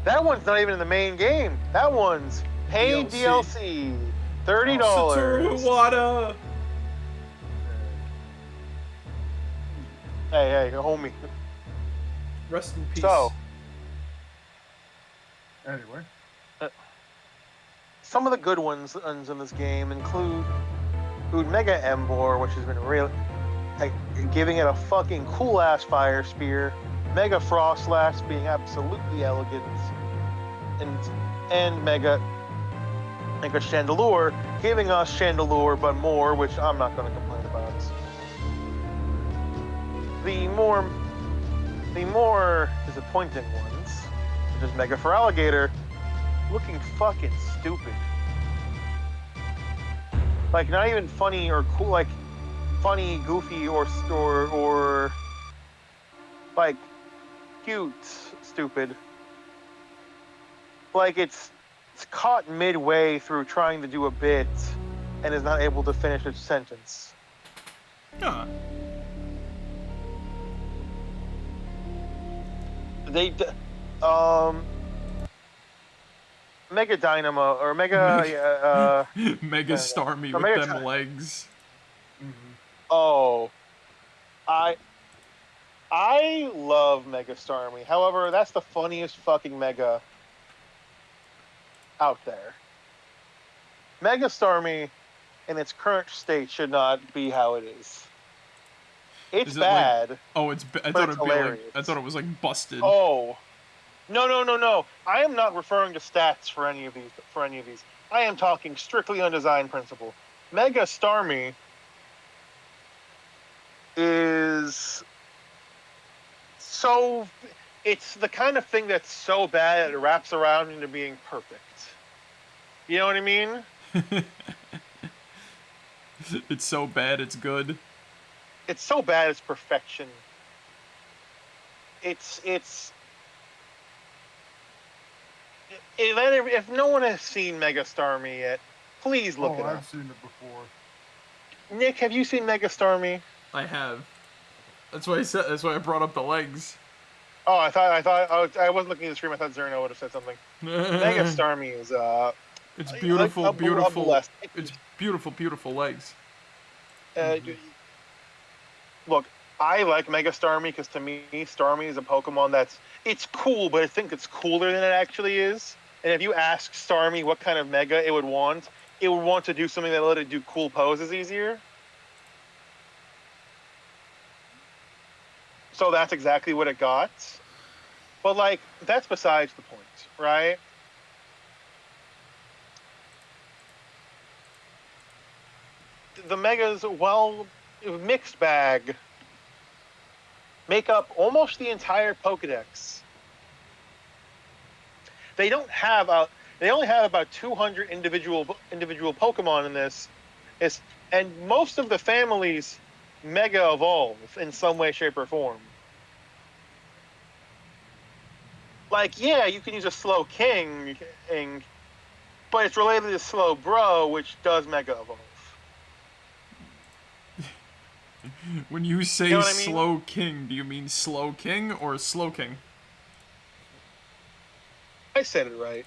That one's not even in the main game. That one's paid DLC. $30. Satoru Iwata. Hey, homie. Rest in peace. So, Anyway. Some of the good ones in this game include Mega Embor, which has been really giving it a fucking cool ass fire spear, Mega Frostlass being absolutely elegant, and Mega Chandelure giving us Chandelure but more, which I'm not going to complain about. The more disappointing ones, such as Mega Feraligatr, looking fucking stupid. Like, not even funny or cool, like, funny, goofy, or like, cute, stupid. Like it's caught midway through trying to do a bit and is not able to finish its sentence. Huh. They Mega Dynamo or Mega Mega Starmie or with Mega them legs. Oh, I love Mega Starmie. However, that's the funniest fucking Mega out there. Mega Starmie in its current state should not be how it is. It's Is it like? bad, Oh, I but thought it's it'd be like. hilarious. I thought it was like busted. Oh, no. I am not referring to stats for any of these. I am talking strictly on design principle. Mega Starmie is so. It's the kind of thing that's so bad it wraps around into being perfect. You know what I mean? It's so bad, it's good. It's so bad it's perfection. It's if no one has seen Mega Starmie yet, please look it up. I've seen it before. Nick, have you seen Mega Starmie? I have. That's why I said. That's why I brought up the legs. Oh, I wasn't looking at the stream. I thought Zerno would have said something. Mega Starmie is It's beautiful, a beautiful. blessed. It's beautiful, beautiful legs. Look, I like Mega Starmie because to me, Starmie is a Pokemon it's cool, but I think it's cooler than it actually is. And if you ask Starmie what kind of Mega it would want to do something that let it do cool poses easier. So that's exactly what it got. But like, that's besides the point, right? The Megas, well, mixed bag, make up almost the entire Pokedex. They only have about 200 individual Pokemon in this, and most of the families Mega evolve in some way, shape, or form. Like, yeah, you can use a Slow King, but it's related to Slow Bro, which does Mega evolve. When you say You know what I mean? Slow King, do you mean Slow King or Slow King? I said it right.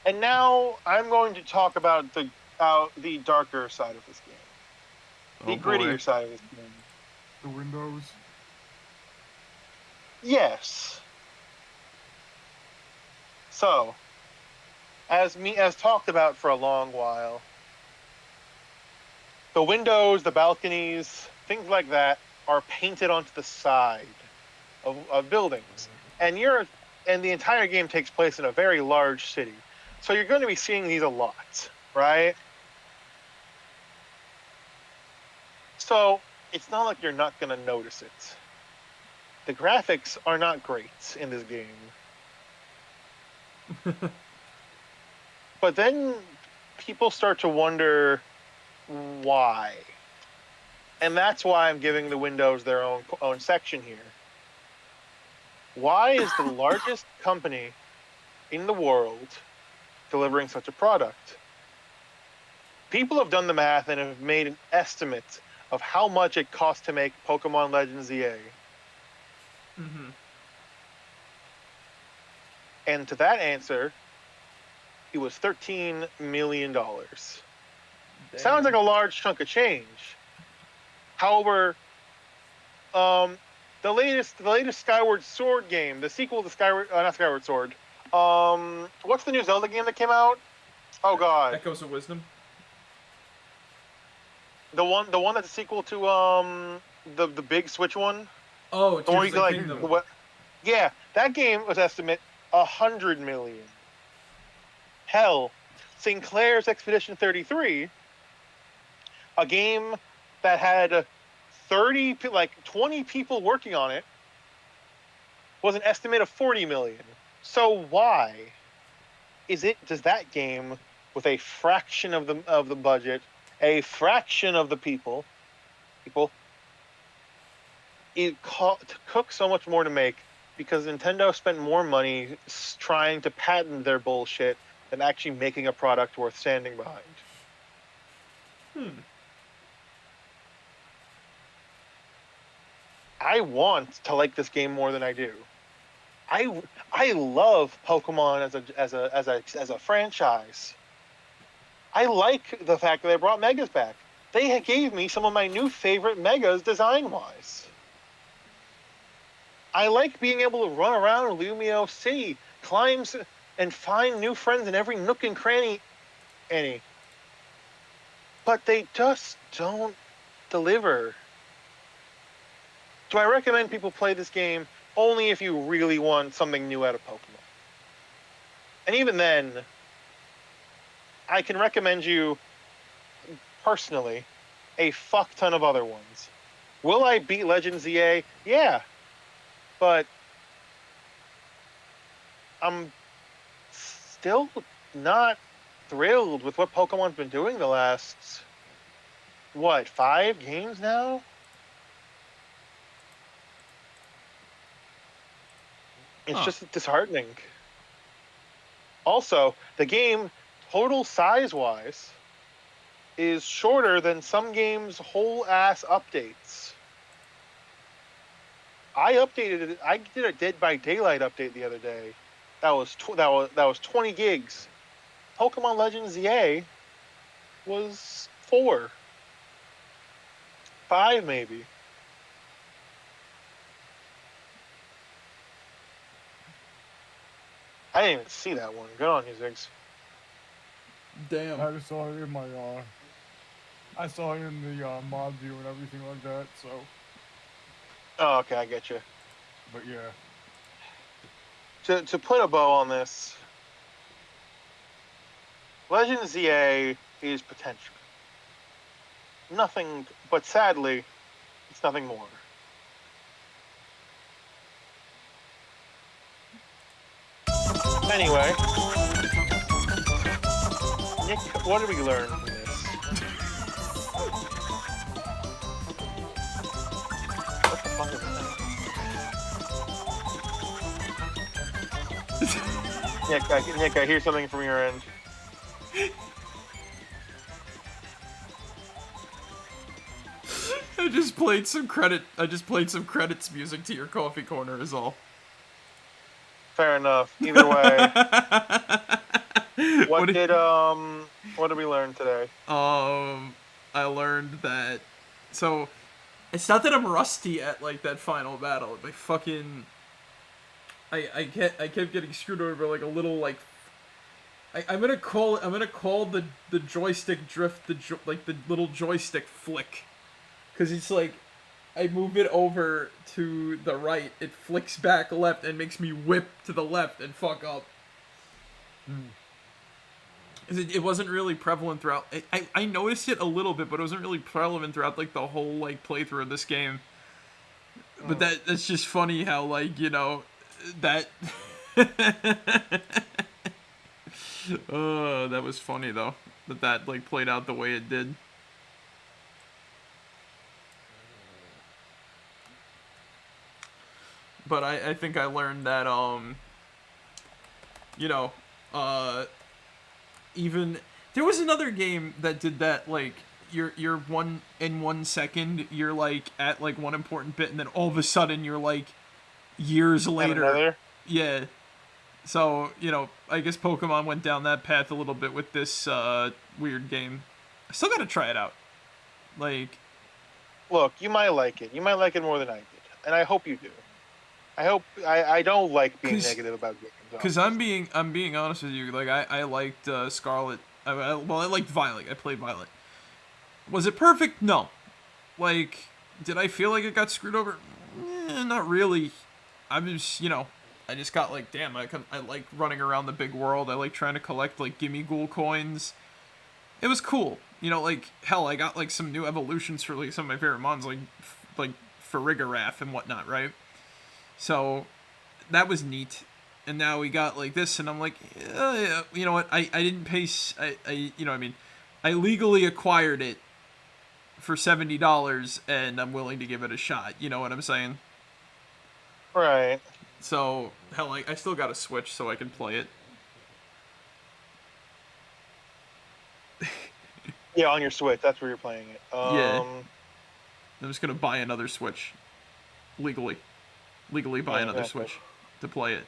And now I'm going to talk about the darker side of this game. The grittier side of this game. The windows. Yes. So, as talked about for a long while, the windows, the balconies, things like that are painted onto the side of buildings. And the entire game takes place in a very large city. So you're going to be seeing these a lot, right? So it's not like you're not going to notice it. The graphics are not great in this game. But then people start to wonder why. And that's why I'm giving the windows their own section here. Why is the largest company in the world delivering such a product? People have done the math and have made an estimate of how much it costs to make Pokemon Legends EA. Mm-hmm. And to that answer, it was $13 million. Sounds like a large chunk of change. However, the latest Skyward Sword game, the sequel to not Skyward Sword. What's the new Zelda game that came out? Oh God, Echoes of Wisdom. the one that's a sequel to the big Switch one. Oh, The one Tears of the Kingdom. Yeah, that game was estimated $100 million. Hell, Sinclair's Expedition 33, a game that had 20 people working on it, was an estimate of $40 million. So why does that game with a fraction of the budget, a fraction of the people took so much more to make because Nintendo spent more money trying to patent their bullshit than actually making a product worth standing behind. I want to like this game more than I do. I love Pokemon as a franchise. I like the fact that they brought Megas back. They gave me some of my new favorite Megas design-wise. I like being able to run around Lumio City, climb and find new friends in every nook and cranny. But they just don't deliver. So I recommend people play this game only if you really want something new out of Pokemon. And even then, I can recommend you, personally, a fuck ton of other ones. Will I beat Legends ZA? Yeah. But I'm still not thrilled with what Pokemon's been doing the last, 5 games now? It's just disheartening. Also, the game, total size-wise, is shorter than some games' whole-ass updates. I updated it. I did a Dead by Daylight update the other day. That was 20 gigs. Pokemon Legends ZA was 4, 5 maybe. I didn't even see that one. Good on you, Ziggs. Damn. I just saw it in my, I saw it in the, mod view and everything like that, so. Oh, okay, I get you. But yeah. To put a bow on this, Legends ZA is potential. Nothing, but sadly, it's nothing more. Anyway, Nick, what did we learn from this? What the fuck is that? Nick, I hear something from your end. I just played some credits music to your coffee corner is all. Fair enough. Either way. What did we learn today? I learned that, so it's not that I'm rusty at like that final battle. Like fucking, I kept getting screwed over like a little like. I'm gonna call the joystick drift the little joystick flick, because it's like I move it over to the right, it flicks back left and makes me whip to the left and fuck up. It wasn't really prevalent throughout. I noticed it a little bit, but it wasn't really prevalent throughout like the whole like playthrough of this game. But that's just funny how like, you know, that that was funny though, that like played out the way it did. But I think I learned that you know, even there was another game that did that, like you're 1 second you're like at like one important bit, and then all of a sudden you're like years later. Another? Yeah. So, you know, I guess Pokemon went down that path a little bit with this weird game. I still gotta try it out. Like, look, you might like it. You might like it more than I did, and I hope you do. I don't like being negative about games. Because I'm being honest with you. Like I liked Scarlet. I liked Violet. I played Violet. Was it perfect? No. Like, did I feel like it got screwed over? Not really. I just, you know, I just got like, damn, I like running around the big world. I like trying to collect like gimme ghoul coins. It was cool. You know, like hell, I got like some new evolutions for like some of my favorite mons, like Farigiraf and whatnot, right? So that was neat. And now we got like this, and I'm like, you know what? I didn't pay. You know what I mean? I legally acquired it for $70, and I'm willing to give it a shot. You know what I'm saying? Right. So, hell, I still got a Switch so I can play it. Yeah, on your Switch. That's where you're playing it. Yeah. I'm just gonna buy another Switch. Legally buy Yeah, another exactly. Switch to play it.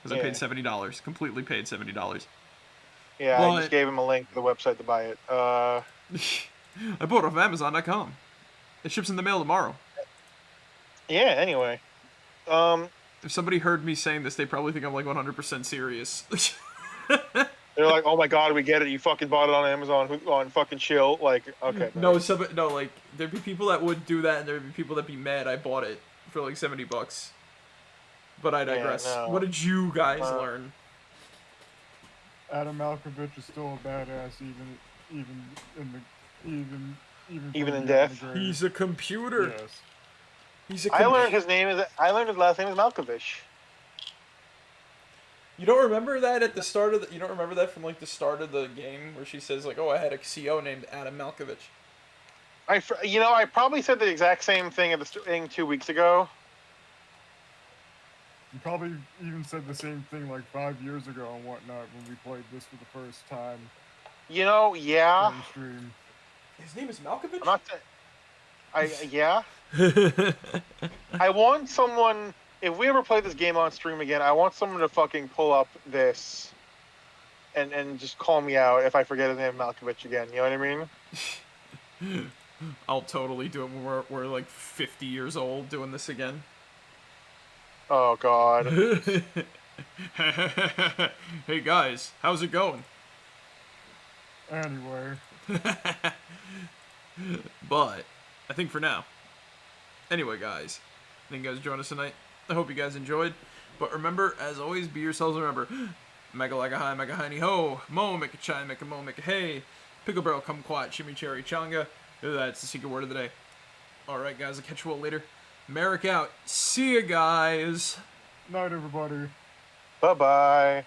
Because I paid $70. Completely paid $70. Yeah, But I just gave him a link to the website to buy it. I bought it off Amazon.com. It ships in the mail tomorrow. Yeah, anyway. If somebody heard me saying this, they probably think I'm like 100% serious. They're like, oh my god, we get it. You fucking bought it on Amazon on fucking chill. Like, okay. No, man. like there'd be people that would do that, and there'd be people that'd be mad I bought it for like $70. But I digress. no. What did you guys learn? Adam Malkovich is still a badass, Even in death. He's a computer. Yes. He's a I learned his last name is Malkovich. You don't remember that at the start of you don't remember that from like the start of the game where she says like, "Oh, I had a CO named Adam Malkovich." I probably said the exact same thing at the thing 2 weeks ago. You probably even said the same thing like 5 years ago and whatnot when we played this for the first time. Yeah. On stream. His name is Malkovich? I'm not yeah. I want someone, if we ever play this game on stream again, I want someone to fucking pull up this and just call me out if I forget his name Malkovich again. You know what I mean? I'll totally do it when we're like 50 years old doing this again. Oh, God. Hey, guys. How's it going? Anyway. But, I think for now. Anyway, guys. Thank you guys joined us tonight. I hope you guys enjoyed. But remember, as always, be yourselves. Remember, mega like a high, mega hiney ho. Mo, make a chai, make a mo, make a hey. Pickle barrel, kumquat, chimichurri, changa. That's the secret word of the day. Alright, guys. I'll catch you all later. Merrick out. See ya, guys. Night, everybody. Bye-bye.